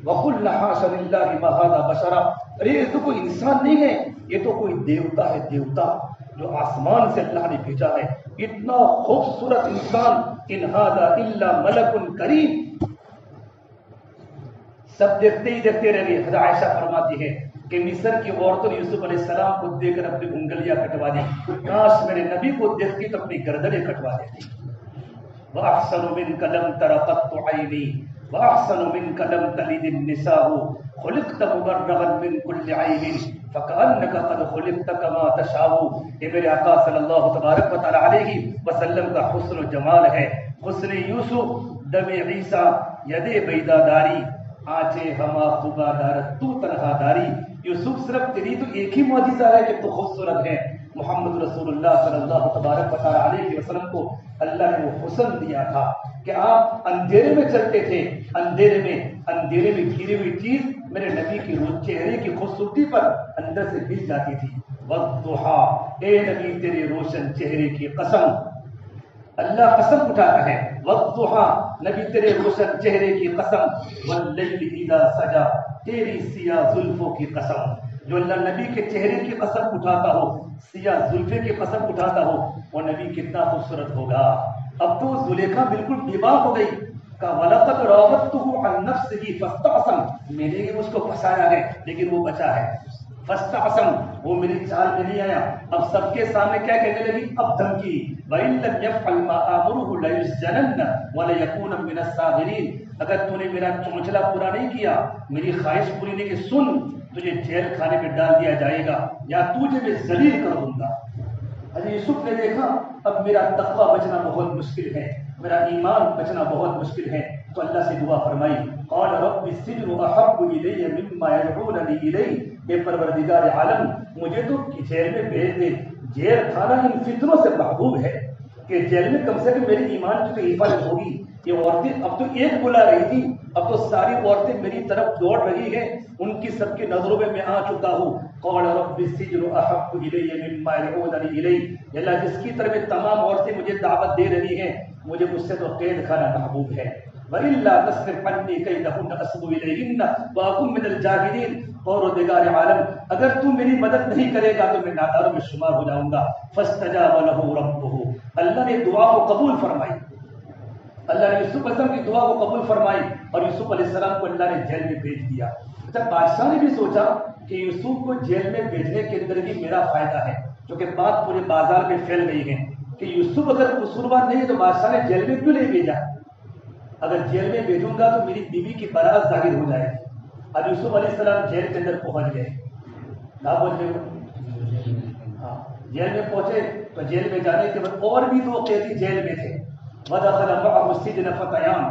Speaker 2: وَقُلْنَا حَاشَ لِلَّهِ مَا هَذَا بَشَرًا، ارے یہ تو کوئی انسان نہیں ہے، یہ تو کوئی دیوتا ہے، دیوتا جو آسمان سے اللہ نے بھیجا ہے، اتنا خوبصورت انسان، ان ھذا الا ملک کریم۔ سب دیکھتے ہی دیکھتے رہ گئے۔ حضرت عائشہ فرماتی ہے کہ مصر کی عورتوں نے یوسف علیہ السلام کو دیکھ کر اپنی انگلیاں کٹوا دی، کاش میرے نبی کو دیکھتی تو اپنی گردنیں کٹوا دیتی۔ وَأَحْسَنُ مِنْكَ لَمْ تَرَ قَطُّ عَيْنِي وَأَحْسَنُ مِنْكَ لَمْ تَلِدِ النِّسَاءُ خُلِقْتَ مُبَرَّأً مِنْ كُلِّ عَيْبٍ فَكَأَنَّكَ قَدْ خُلِقْتَ كَمَا تَشَاءُ۔ یہ میرے آقا صلی اللہ تبارک و تعالی علیہ وسلم کا حسن و جمال ہے۔ حسن یوسف دم عیسیٰ ید بیدا داری آنچے ہما خوبا دارت تو تنہا داری۔ یوسف صرف تیری تو ایک ہی معجزہ ہے کہ تو خوبصورت ہے۔ محمد رسول اللہ صلی اللہ تبارک و تعالی علیہ وسلم کو اللہ نے وہ حسن دیا تھا کہ آپ اندھیرے میں چلتے تھے، اندھیرے میں گھری ہوئی چیز میرے نبی کی چہرے کی خوبصورتی پر اندر سے مل جاتی تھی۔ والضحیٰ، اے نبی تیرے روشن چہرے کی قسم، اللہ قسم اٹھاتا ہے، والضحیٰ نبی تیرے روشن چہرے کی قسم، واللیل اذا سجا تیری سیاہ زلفوں کی قسم۔ جو اللہ نبی کے چہرے کی قسم اٹھاتا ہو، سیاہ زلفے کی قسم اٹھاتا ہو، وہ نبی کتنا خوبصورت ہوگا۔ اب تو زلیخا بالکل بیمار ہو گئی. کا وَلَقَدْ رَاوَدتُّهُ عَن نَفْسِهِ فَاسْتَعْصَمَ، میں نے اس کو پھنسایا ہے لیکن وہ بچا ہے. فاستعصم، وہ میری چال میں نہیں آیا. اب سب کے سامنے کیا کہنے لگی؟ اب دھمکی. وَإِن لَّمْ يَفْعَلْ مَا آمُرُهُ لَيُسْجَنَنَّ وَلَيَكُونَ مِنَ الصَّاغِرِينَ، اگر تو نے میرا چونچلا پورا نہیں کیا، میری خواہش پوری نہیں کی، سن تجھے جیل خانے میں ڈال دیا جائے گا یا تجھے میں ذلیل کر دوں گا. حضرت یوسف نے دیکھا اب میرا تقوی بچنا بہت مشکل ہے، میرا ایمان بچنا بہت مشکل ہے، تو اللہ سے دعا فرمائی. قال رب السجن احب الی مما یدعوننی الیہ، اے پروردگار عالم مجھے تو جیل میں بھیج دے. جیل کھانا ان فتنوں سے محبوب ہے کہ جیل میں کم سے کم میری ایمان کی تو حفاظت ہوگی. یہ عورتیں اب تو ایک بلا رہی تھی، اب تو ساری عورتیں میری طرف دوڑ رہی ہیں، ان کی سب کی نظروں میں آ چکا ہوں. قال رب السجن احب الی مما یدعوننی الیہ، اللہ جس کی طرف تمام عورتیں مجھے دعوت دے رہی ہیں، مجھے اس سے تو قید خانہ محبوب ہے. وَإِلَّا تَصْرِفْ عَنِّي كَيْدَهُنَّ أَصْبُ إِلَيْهِنَّ وَأَكُن مِّنَ الْجَاهِلِينَ، پروردگار عالم اگر تو میری مدد نہیں کرے گا تو میں ناداروں میں شمار ہو جاؤں گا. فَاسْتَجَابَ لَهُ رَبُّهُ، اللہ نے دعا کو قبول فرمائی. اللہ نے یوسف علیہ السلام کی دعا کو قبول فرمائی اور یوسف علیہ السلام کو اللہ نے جیل میں بھیج دیا. اچھا، بادشاہ نے بھی سوچا کہ یوسف کو جیل میں بھیجنے کے اندر بھی میرا فائدہ ہے، کیونکہ بات پورے بازار میں پھیل گئی ہے کہ یوسف اگر قصوروار نہیں تو بادشاہ نے جیل میں کیوں نہیں بھیجا؟ اگر جیل میں بھیجوں گا تو میری بیوی کی برات ظاہر ہو جائے گی. اب یوسف علیہ السلام جیل کے اندر پہنچ گئے. کہاں پہنچ گئے؟ ہاں، جیل میں پہنچے تو جیل میں جانے کے بعد اور بھی دو قیدی جیل میں تھے. وَدَخَلَ مَعَهُ السِّجْنَ فَتَيَانِ،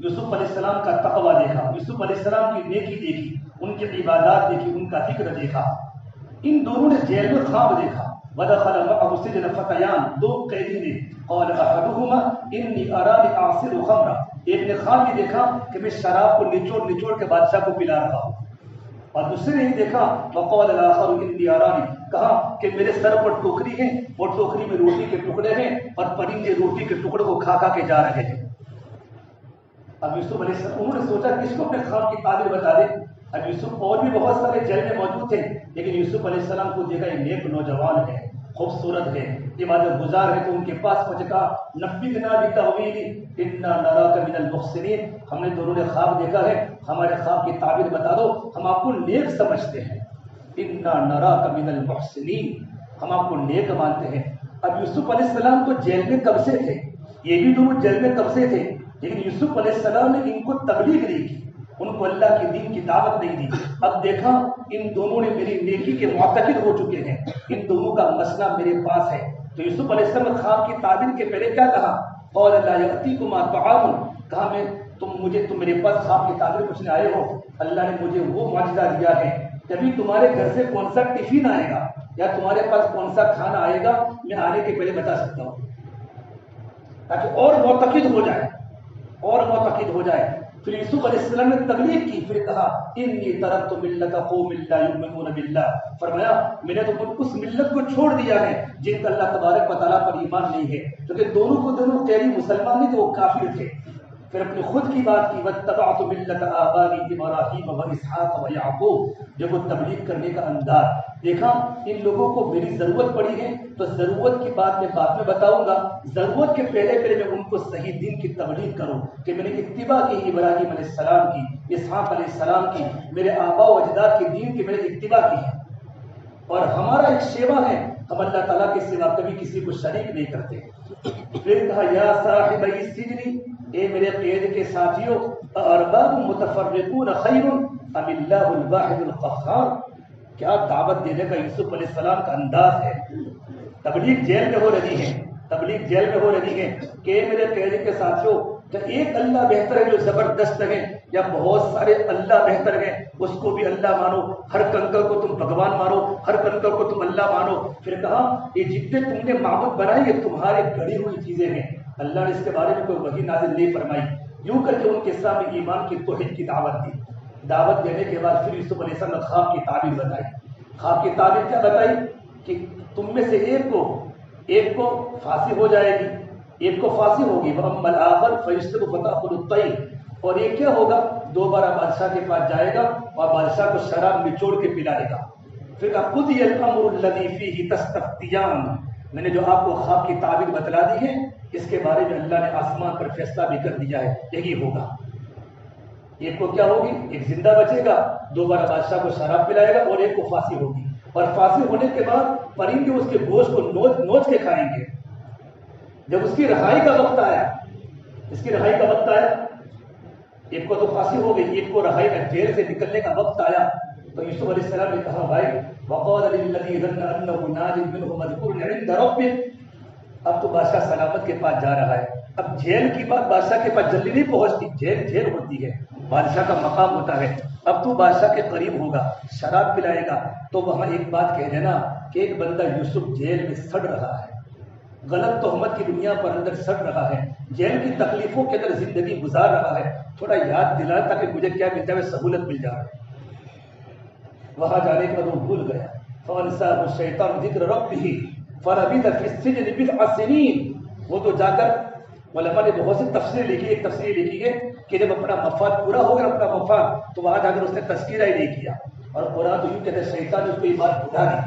Speaker 2: یوسف علیہ السلام کا تقویٰ دیکھا، یوسف علیہ السلام کی نیکی دیکھی، ان کی عبادات دیکھی، ان کا فکر دیکھا. ان دونوں نے جیل میں خواب دیکھا. وَدَخَلَ مَعَهُ السِّجْنَ فَتَيَانِ، دو قیدی نے. قَالَ أَحَدُهُمَا إِنِّي أَرَانِي أَعْصِرُ خَمْرًا، ایک نے خواب یہ دیکھا کہ میں شراب کو نچوڑ کے بادشاہ کو پلا رہا ہوں، اور دوسرے نے دیکھا وقال الآخر إِنِّي أَرَانِي، کہا کہ میرے سر پر ٹوکری ہے اور ٹوکری میں روٹی کے ٹکڑے ہیں اور پرندے روٹی کے ٹکڑے کو کھا کے جا رہے ہیں. اب یوسف علیہ السلام انہوں نے سوچا کس کو اپنے خواب کی تعبیر بتا دے. اب یوسف اور بھی بہت سارے جیل میں موجود تھے، لیکن یوسف علیہ السلام کو دیکھا یہ نیک نوجوان ہے، خوبصورت ہے، عبادت گزار ہے، تو ان کے پاس پہنچ کہا نبئنا بتأویل انا نراک من المحسنین، ہم نے دونوں نے خواب دیکھا ہے، ہمارے خواب کی تعبیر بتا دو، ہم آپ کو نیک سمجھتے ہیں. انا نراک من المحسنین، ہم آپ کو نیک مانتے ہیں. اب یوسف علیہ السلام تو جیل میں کب سے تھے، یہ بھی دونوں جیل میں کب سے تھے، لیکن یوسف علیہ السلام نے ان کو تبلیغ نہیں کی، ان کو اللہ کے دین کی دعوت نہیں دی. اب دیکھا ان دونوں نے میری نیکی کے معتقد ہو چکے ہیں، ان دونوں کا مسئلہ میرے پاس ہے. تو یوسف علیہ السلام نے خواب کی تعبیر کے پہلے کیا کہا؟ قال لا یأتیکما طعام، کہا میں تم میرے پاس خواب کی تعبیر پوچھنے آئے ہو، اللہ نے مجھے وہ معجزہ دیا ہے کہ ابھی تمہارے گھر سے کون سا ٹفن آئے گا یا تمہارے پاس کون سا کھانا آئے گا میں آنے کے پہلے بتا سکتا ہوں، تاکہ اور معتقد ہو جائے، اور معتقد ہو جائے. پھر یوسف علیہ السلام نے تبلیغ کی، پھر کہا انی ترکت ملت قوم لا یؤمنون باللہ، فرمایا میں نے تو اس ملت کو چھوڑ دیا ہے جن کا اللہ تبارک و تعالیٰ پر ایمان نہیں ہے. کیونکہ دونوں کو دونوں قیدی مسلمان نہیں تھے، وہ کافر تھے. پھر اپنی خود کی بات کی واتبعت ملت آبائی ابراہیم و اسحاق و یعقوب. دیکھو تبلیغ کرنے کا انداز دیکھا، ان لوگوں کو میری ضرورت پڑی ہے تو ضرورت کی بات میں بعد میں بتاؤں گا، ضرورت کے پہلے میں ان کو صحیح دین کی تبلیغ کروں کہ میں نے اتباع کی ابراہیم علیہ السلام کی، اسحاق علیہ السلام کی، میرے آباء و اجداد کے دین کی میں نے اتباع کی ہے. اور ہمارا ایک شیوا ہے، ہم اللہ تعالیٰ کے سوا کبھی کسی کو شریک نہیں کرتے. پھر کہا یا صاحب السجن، اے میرے قید کے ساتھیوں، ارباب متفرقون خیر ام اللہ الواحد القہار. کیا دعوت دینے کا یوسف علیہ السلام کا انداز ہے. تبلیغ جیل میں ہو رہی ہے، تبلیغ جیل میں ہو رہی ہے کہ میرے قید کے ساتھیوں، کیا ایک اللہ بہتر ہے جو زبردست ہے یا بہت سارے اللہ بہتر ہیں، اس کو بھی اللہ مانو، ہر کنکر کو تم بھگوان مانو، ہر کنکر کو تم اللہ مانو. پھر کہا یہ جتنے تم نے معبود بنائے یہ تمہارے گڑی ہوئی چیزیں ہیں، اللہ نے اس کے بارے میں کوئی وحی نازل نہیں فرمائی. یوں کر کے ان کے سامنے ایمان کی توحید کی دعوت دی. دعوت دینے کے بعد پھر یوسف علیہ السلام نے خواب کی تعبیر بتائی. خواب کی تعبیر کیا بتائی کہ تم میں سے ایک کو پھانسی ہو جائے گی، ایک کو پھانسی ہوگی، وَأَمَّا الْآخَرُ فَيُسْلَبُ فَتَأْكُلُ الطَّيْرُ، اور ایک کیا ہوگا، دوبارہ بادشاہ کے پاس جائے گا اور بادشاہ کو شراب نچوڑ کے پلائے گا. پھر قُضِيَ الْأَمْرُ الَّذِي فِيهِ تَسْتَفْتِيَانِ، میں نے جو آپ کو خواب کی تعبیر بتلا دی ہے اس کے بارے میں اللہ نے آسمان پر فیصلہ بھی کر دیا ہے، یہی ہوگا۔ ایک کو کیا ہوگی؟ ایک زندہ بچے گا، دوبارہ بادشاہ کو شراب پلائے گا، اور ایک کو پھانسی ہوگی، اور پھانسی ہونے کے بعد پرندے اس کے گوشت کو نوچ کے کھائیں گے۔ جب اس کی رہائی کا وقت آیا، ایک کو تو پھانسی ہو گئی، ایک کو رہائی کا جیل سے نکلنے کا وقت آیا، تو یوسف علیہ السلام نے کہا بھائی وقال للذی ظن انه ناج منه مذکور عند ربه، اب تو بادشاہ سلامت کے پاس جا رہا ہے۔ اب جیل کی بات بادشاہ کے پاس جلدی نہیں پہنچتی، جیل ہوتی ہے، بادشاہ کا مقام ہوتا ہے۔ اب تو بادشاہ کے قریب ہوگا، شراب پلائے گا، تو وہاں ایک بات کہہ دینا کہ ایک بندہ یوسف جیل میں سڑ رہا ہے، غلط تہمت کی دنیا پر اندر سڑ رہا ہے، جیل کی تکلیفوں کے اندر زندگی گزار رہا ہے، تھوڑا یاد دلا تاکہ مجھے کیا مل جائے، سہولت مل جائے۔ وہاں جانے کے بعد وہ بھول گیا، فَأَنسَاهُ الشَّيْطَانُ ذِكْرَ رَبِّهِ فَلَبِثَ فِي السِّجْنِ بِضْعَ سِنِينَ۔ وہ تو جا کر علماء نے بہت سی تفسیر لکھی، ایک تفسیر لکھی ہے کہ جب اپنا مفاد پورا ہو گیا اپنا مفاد، تو وہاں جا کر اس نے تذکرہ ہی نہیں کیا، اور قرآن تو یوں کہتے ہیں شیطان نے اس کو یہ بات بتا دی،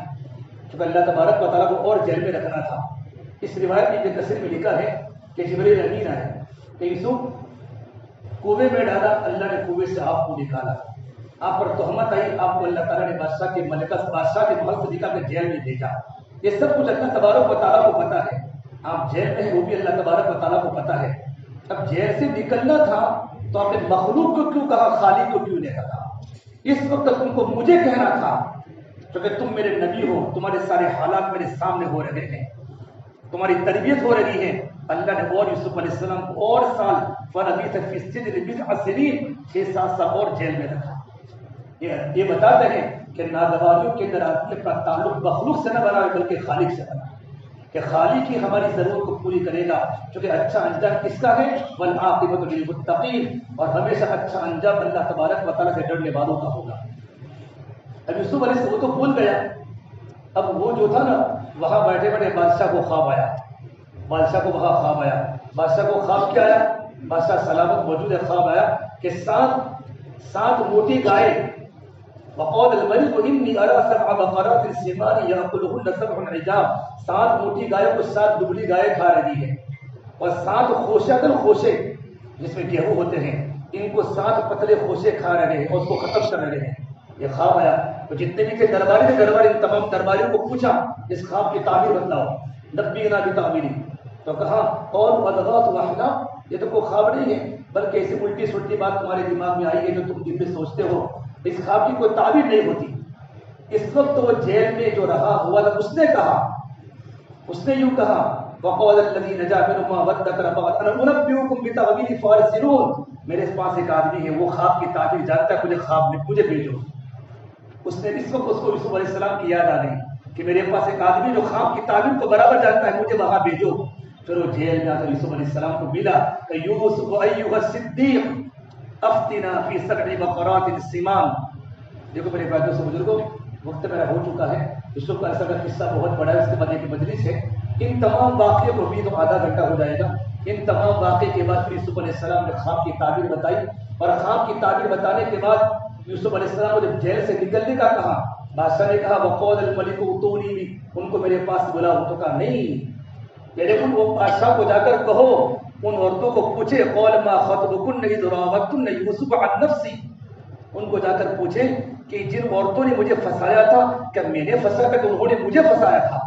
Speaker 2: کیونکہ اللہ تبارک و تعالیٰ کو اور جیل میں رکھنا تھا۔ اس روایت میں ابن کثیر میں لکھا ہے کہ جبریل امین آئے کہ یوسف کنویں میں ڈالا، اللہ نے کنویں سے آپ کو نکالا، آپ پر تہمت آئی، آپ کو اللہ تعالیٰ نے بادشاہ کے ملکہ بادشاہ کے محل سے نکال کے جیل میں بھیجا۔ یہ سب کچھ اللہ تبارک و تعالیٰ کو پتا ہے، آپ جیل میں ہیں وہ بھی اللہ تبارک و تعالیٰ کو پتا ہے۔ اب جیل سے نکلنا تھا تو آپ نے مخلوق کو کیوں کہا، خالق کو کیوں نہیں کہا؟ اس وقت تم کو مجھے کہنا تھا، کیونکہ تم میرے نبی ہو، تمہارے سارے حالات میرے سامنے ہو رہے ہیں، تمہاری تربیت ہو رہی ہے۔ اللہ نے اور یوسف علیہ السلام کو اور سال فَلَبِثَ فِي السِّجْنِ بِضْعَ سِنِينَ 6-7 سال اور جیل میں رکھا۔ یہ بتاتے ہیں کہ ناگواریوں کے اندر آدمی اپنا تعلق مخلوق سے نہ بنائے بلکہ خالق سے بنائے، کہ خالق ہی ہماری ضرورت کو پوری کرے گا، کیونکہ اچھا انجام کس کا ہے؟ وَالْعَاقِبَةُ لِلْمُتَّقِينَ، اور ہمیشہ اچھا انجام اللہ تبارک و تعالیٰ سے ڈرنے والوں کا ہوگا۔ اب یوسف علیہ السلام وہ تو بھول گیا، اب وہ جو تھا نا وہاں بیٹھے بیٹھے بادشاہ کو خواب آیا، بادشاہ کو وہاں خواب آیا، بادشاہ کو خواب کیا آیا؟ بادشاہ سلامت موجود ہے، خواب آیا کہ سات موٹی گائے، وقال الملك إني أرى 7 بقرات سمان يأكلهن 7 عجاف، 7 موٹی گائے کو 7 دبلی گائے کھا رہی ہے، اور 7 خوشے جس میں گیہوں ہوتے ہیں، ان کو 7 پتلے خوشے کھا رہے ہیں اور اس کو ختم کر رہے ہیں۔ یہ خواب آیا تو جتنے بھی تھے درباری ان تمام درباریوں کو پوچھا اس خواب کی تعبیر بتلاؤ، نبینا بتعبیری، تو کہا اور اضغاث واحلام، یہ تو کوئی خواب نہیں ہے بلکہ ایسی الٹی سلٹی بات تمہارے دماغ میں آئی ہے جو تم دل میں سوچتے ہو، اس خواب کی کوئی تعبیر نہیں ہوتی۔ اس وقت وہ جیل میں جو رہا ہوا تھا اس نے یوں کہا وقال الذي نجا منهما وذكر بعض انا انبئكم بتاويل فارسلون، میرے پاس ایک آدمی ہے وہ خواب کی تعبیر جانتا ہے، مجھے خواب میں مجھے بھیجو۔ اس نے اس وقت اس کو یوسف علیہ السلام کی یاد آ گئی کہ میرے پاس ایک آدمی جو خواب کی تعبیر کو برابر جانتا ہے، مجھے وہاں بھیجو۔ پھر وہ جیل میں آ کر یوسف علیہ السلام کو ملا کہ یوسف ایھا الصدیق افتنا فی 7 بقرات سمان۔ دیکھو میرے بھائیوں سے بزرگوں، وقت میرا ہو چکا ہے، یوسف علیہ السلام کا قصہ بہت بڑا ہے، اس کے بعد ایک مجلس ہے، ان تمام واقعوں کو بھی تو آدھا گھنٹہ ہو جائے گا۔ ان تمام واقعے کے بعد پھر یوسف علیہ السلام نے خواب کی تعبیر بتائی، اور خواب کی تعبیر بتانے کے بعد یوسف علیہ السلام کو جب جیل سے نکلنے کا کہا، بادشاہ نے کہا وقال الملک اتونی بھی، ان کو میرے پاس بلاؤ، تو کہا نہیں، یعنی وہ بادشاہ کو جا کر کہو ان عورتوں کو پوچھے قول ما خطبکن اذ راوتن یوسف عن نفسی، ان کو جا کر پوچھیں کہ جن عورتوں نے مجھے پھنسایا تھا کیا میں نے پھنسا کہ انہوں نے مجھے پھنسایا تھا؟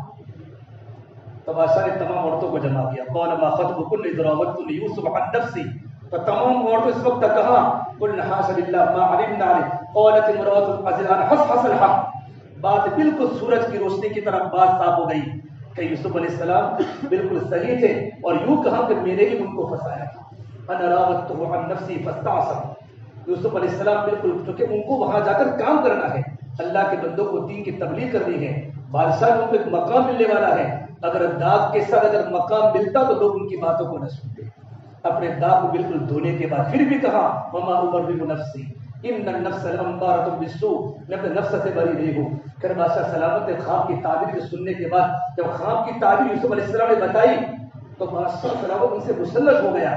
Speaker 2: تو بادشاہ نے تمام عورتوں کو جمع کیا، قول ما خطبکن اذ راوتن یوسف عن نفسی، تو تمام عورتوں اس وقت کہا قلنا حاشا للہ ما علمنا علیہ، قالت امرأة العزیز حصحص الحق، بات بالکل سورج کی روشنی کی طرح بات صاف ہو گئی کہ یوسف علیہ السلام بالکل صحیح تھے، اور یوں کہا کہ میں نے ہی ان کو پھنسایا تھا، انا راودته عن نفسی فاستعصم۔ یوسف علیہ السلام بالکل، کیونکہ ان کو وہاں جا کر کام کرنا ہے، اللہ کے بندوں کو دین کی تبلیغ کرنی ہے، بادشاہ ان کو ایک مقام ملنے والا ہے، اگر داغ کے ساتھ اگر مقام ملتا تو لوگ ان کی باتوں کو نہ سنتے۔ اپنے داغ کو بالکل دھونے کے بعد پھر بھی کہا وما ابرئ نفسی ان النفس لامارۃ بالسوء، میں اپنے نفس سے بری نہیں ہوں۔ پھر بادشاہ سلامت نے خواب کی تعبیر کو سننے کے بعد جب خواب کی تعبیر یوسف علیہ السلام نے بتائی تو بادشاہ سلامت ان سے مسلط ہو گیا،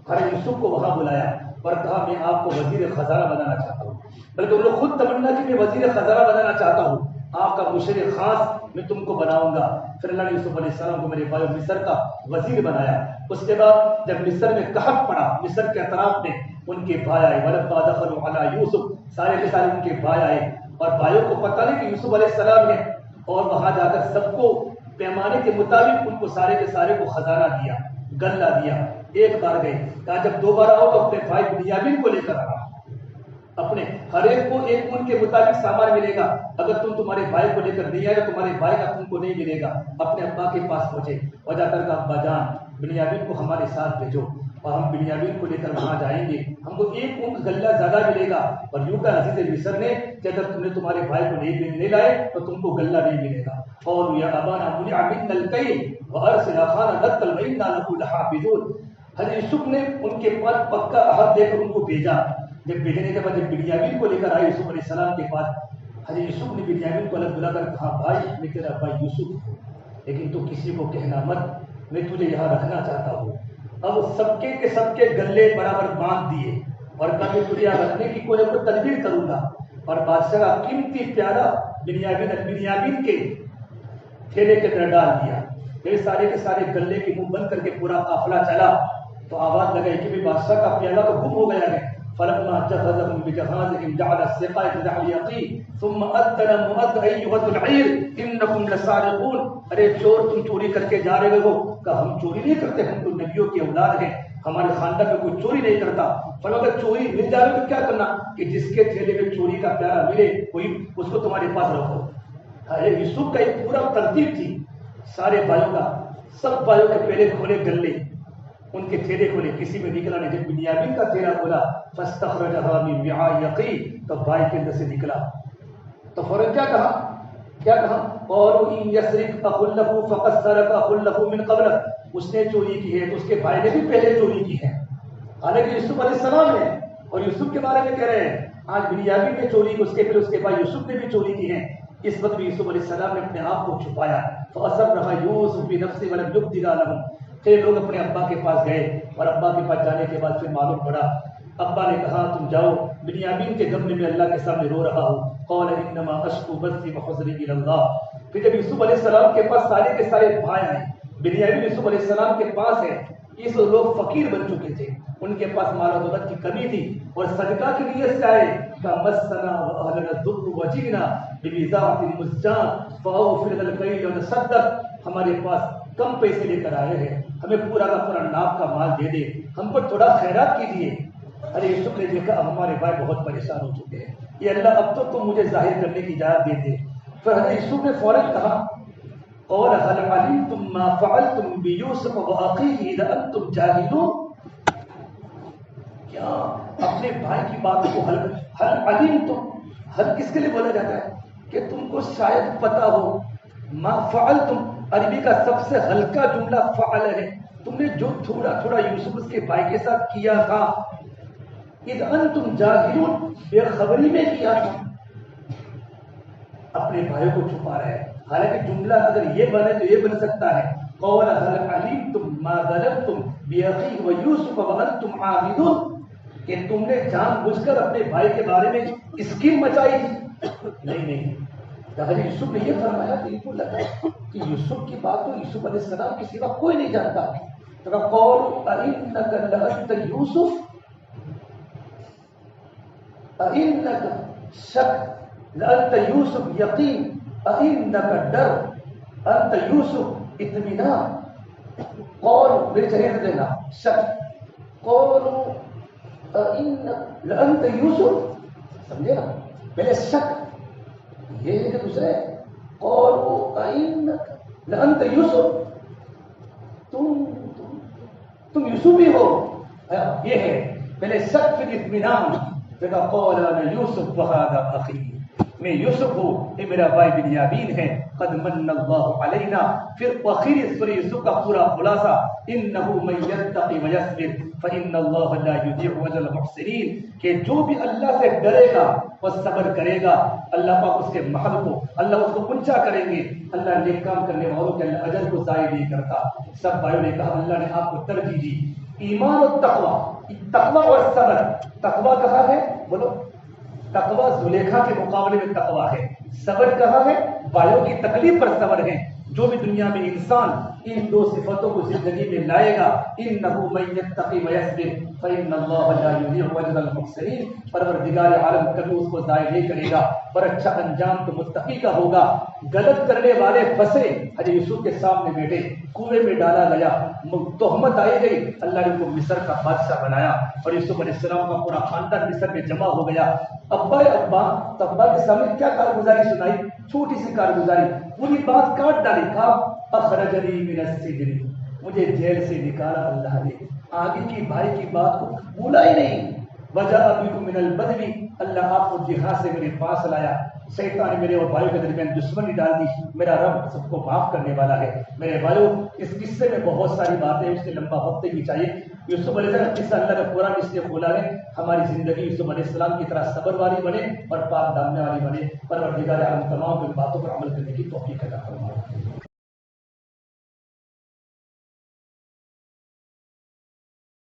Speaker 2: ہر یوسف کو وہاں بلایا اور کہا میں آپ کو وزیر خزانہ بنانا چاہتا ہوں، بلکہ انہوں نے خود تمنا کی میں وزیر خزانہ بنانا چاہتا ہوں، آپ کا مشیر خاص میں تم کو بناؤں گا. پھر اللہ نے یوسف علیہ السلام کو میرے بھائی مصر کا وزیر بنایا. اس کے بعد جب مصر میں قحط پڑا، مصر کے اطراف میں ان کے بھائی آئے، وَلَمَّا دَخَلُوا عَلَىٰ یوسف، سارے کے سارے ان کے بھائی آئے، اور بھائیوں کو پتہ نہیں کہ یوسف علیہ السلام ہے، اور وہاں جا کر سب کو پیمانے کے مطابق ان کو سارے کے سارے کو خزانہ دیا، غلہ دیا. ایک بار گئے، کہا جب دوبارہ آؤ تو اپنے بھائی بنیامین کو لے کر آنا. اپنے ہر ایک کو ایک ان کے مطابق سامان ملے گا. اگر تم تمہارے بھائی کو لے کر نہیں آئے تو تمہارے بھائی کا تم کو نہیں ملے گا. اپنے ابا کے پاس پہنچے اور جا کر کہا ابا جان بنیامین کو ہمارے ساتھ بھیجو، اور ہم بنیامین کو لے کر وہاں جائیں گے، ہم کو ایک اونٹ غلہ زیادہ ملے گا. اور یوں کہ عزیز مصر نے کہ اگر تم نے تمہارے بھائی کو نہیں لائے تو تم کو غلہ نہیں ملے گا. اور یا ابانا منع منا الکیل وارسل اخانا نقتل وانا له لحافظون. حضرت یوسف نے ان کے پاس پکا عہد دے کر ان کو بھیجا. جب بھیجنے کے بعد جب بنیامین کو لے کر آئے یوسف علیہ السلام کے پاس، حضرت یوسف نے بنیامین کو الگ بلا کر کہا بھائی میں تیرا بھائی یوسف ہوں، لیکن تو کسی کو کہنا مت، میں تجھے یہاں رکھنا چاہتا ہوں. اب سب کے گلے برابر باندھ دیے اور کہا کہ تجھے یہاں رکھنے کی کوئی نہ کوئی تدبیر کروں گا. اور بادشاہ کا قیمتی پیارا بنیامین کے تھیلے کے اندر ڈال دیا. یہ سارے کے سارے گلے کے منہ بند کر کے پورا قافلہ چلا تو آواز لگائی کہ بھی بادشاہ کا پیالہ تو گم ہو گیا ہے. فلما جهزهم بجهازهم جعل السقاية نحو اليقين ثم أذن مؤذن أيها العير إنكم لسارقون. ارے چور تم چوری کر کے جا رہے ہو. کہ ہم چوری نہیں کرتے، ہم تو نبیوں کی اولاد ہیں، ہمارے خاندان میں کوئی چوری نہیں کرتا. پر اگر چوری مل جائے تو کیا کرنا کہ جس کے تھیلے میں چوری کا پیالہ ملے کوئی اس کو تمہارے پاس رکھو. ارے یوسف کا ایک پورا ترتیب تھی سارے بھائیوں کا. سب بھائیوں کے پہلے کھولے گلے، ان کے تھیلے کھولے، کسی میں نکلا نہیں. جب بنیامین کا تھیلا کھولا فاستخرجها من وعاء يقين، تو بھائی کے اندر سے نکلا تو فوراً کیا کہا قالوا ان يسرق اخ له فقد سرق اخ له من قبل. اس نے چوری کی ہے تو اس کے بھائی نے بھی پہلے چوری کی ہے. حالانکہ یوسف علیہ السلام ہے اور یوسف کے بارے میں کہہ رہے ہیں آج بنیامین نے چوری کی، اس کے پھر اس کے بھائی یوسف نے بھی چوری کی ہے. اس وقت بھی یوسف علیہ السلام نے اپنے آپ کو چھپایا. فاصرها يوسف بنفسه ولم يبدها لهم. پھر لوگ اپنے ابا کے پاس گئے اور ابا کے پاس جانے کے بعد پھر معلوم پڑا. ابا نے کہا تم جاؤ، بنیامین کے غم میں میں اللہ کے سامنے رو رہا ہوں. قال انما اشکو بثی وحزنی الی اللہ. پھر جب یوسف علیہ السلام کے پاس سارے کے سارے بھائی آئے، بنیامین یوسف علیہ السلام کے پاس ہے. اس لوگ فقیر بن چکے تھے، ان کے پاس مال و دولت کی کمی تھی اور صدقہ کی نیت سے آئے. مسنا واهلنا الضر وجئنا ببضاعة مزجاة فاغفر لنا الكيل ونصدق. ہمارے پاس کم پیسے لے کر آئے ہیں، ہمیں پورا کا پورا ناپ کا مال دے دے، ہم پر تھوڑا خیرات کیجیے. ارے یوسف نے دیکھا اب ہمارے بھائی بہت پریشان ہو چکے ہیں، یہ اللہ اب تو تم مجھے ظاہر کرنے کی اجازت دے دے. پھر حضرت یوسف نے فوراً کہا قال هل علمتم ما فعلتم بيوسف واخيه اذا انتم جاهلون. کیا اپنے بھائی کی بات کو حل علمتم، حل کس کے لیے بولا جاتا ہے کہ تم کو شاید پتا ہو. ما فعلتم عربی کا سب سے ہلکا جملہ فعل ہے. تم نے جو تھوڑا تھوڑا یوسف اس کے بھائی کے ساتھ کیا تھا، اذ انتم جاہلون، بے خبری میں کیا تھا. اپنے بھائیوں کو چھپا رہے ہیں. حالانکہ جملہ اگر یہ بنے تو یہ بن سکتا ہے قال هل علمتم ما ظلمتم باخيه ويوسف وانتم عابدون، کہ تم نے جان بوجھ کر اپنے بھائی کے بارے میں اسکیم مچائی تھی. نہیں، حضرت یوسف نے یہ فرمایا کہ ان کو لگا کہ یوسف کی بات تو یوسف علیہ السلام کے سوا کوئی نہیں جانتا. تو قالوا أئنك لأنت يوسف، أئنك شک لأنت یوسف یقین، أئنك ڈر، أنت یوسف اطمینان. قالوا میرے چہرے سے دینا شک، قالوا أئنك لأنت یوسف، سمجھے نا پہلے شک یہ ہے کہ دوسرے قالوا أئنك لأنت یوسف، تم یوسف ہی ہو. یہ ہے پہلے شک پھر اطمینان. پھر قال انا یوسف وهذا اخی، میں یوسف ہوں، یہ میرا بھائی بنیامین ہے. قد من اللہ علینا. پھر آخری سورہ یوسف کا پورا خلاصہ انه من یتقی ویصبر فان اللہ لا یضيع اجر المحسنین، کہ جو بھی اللہ سے ڈرے گا اور صبر کرے گا اللہ پاک اس کے محل کو اللہ اس کو اونچا کریں گے. اللہ نیک کام کرنے والوں کے اللہ اجر کو ضائع نہیں کرتا. سب بھائیوں نے کہا اللہ نے آپ کو ترجیح دی ایمان اور تقوی، تقوی اور صبر. تقوی کہاں ہے؟ بولو. تقوی زلیخا کے مقابلے میں تقوی ہے. صبر کہاں ہے؟ بھائیوں کی تکلیف پر صبر ہے. جو بھی دنیا میں انسان ان دو صفتوں کو زندگی میں لائے گا، انہ من یتقی ویصبر فإن اللہ لا یضیع اجر المحسنین، پروردگار عالم کبھی اس کو ضائع نہیں کرے گا، پر اچھا انجام تو متقی کا ہوگا. غلط کرنے والے پھنسے، حضرت یوسف کے سامنے بیٹھے، کنویں میں ڈالا گیا، تہمت آئی گئی، اللہ نے ان کو مصر کا بادشاہ بنایا اور یوسف علیہ السلام کا پورا خاندان مصر میں جمع ہو گیا. ابا تو ابا کے سامنے کیا کارگزاری سنائی؟ چھوٹی سی کارگزاری، پوری بات کاٹ ڈالی. کہا اخرجنی من السجن، مجھے جیل سے نکالا اللہ نے، آگے کی بھائی کی بات کو بھولا ہی نہیں. وجاء بکم من البدو، اللہ آپ کو جہاد سے میرے پاس لایا. شیطان میرے اور بھائیوں کے درمیان دشمنی ڈال دی، میرا رب سب کو معاف کرنے والا ہے. میرے بھائیوں اس قصے میں بہت ساری باتیں، اس سے لمبا وقت نہیں چاہیے. یوسف علیہ السلام قصہ اللہ کا قرآن اس لیے کھولا ہے ہماری زندگی یوسف علیہ السلام کی طرح صبر والی بنے اور پاک دامنے والی بنے. پروردگار عالم تمام ان باتوں پر عمل کرنے کی توفیق عطا فرمائے.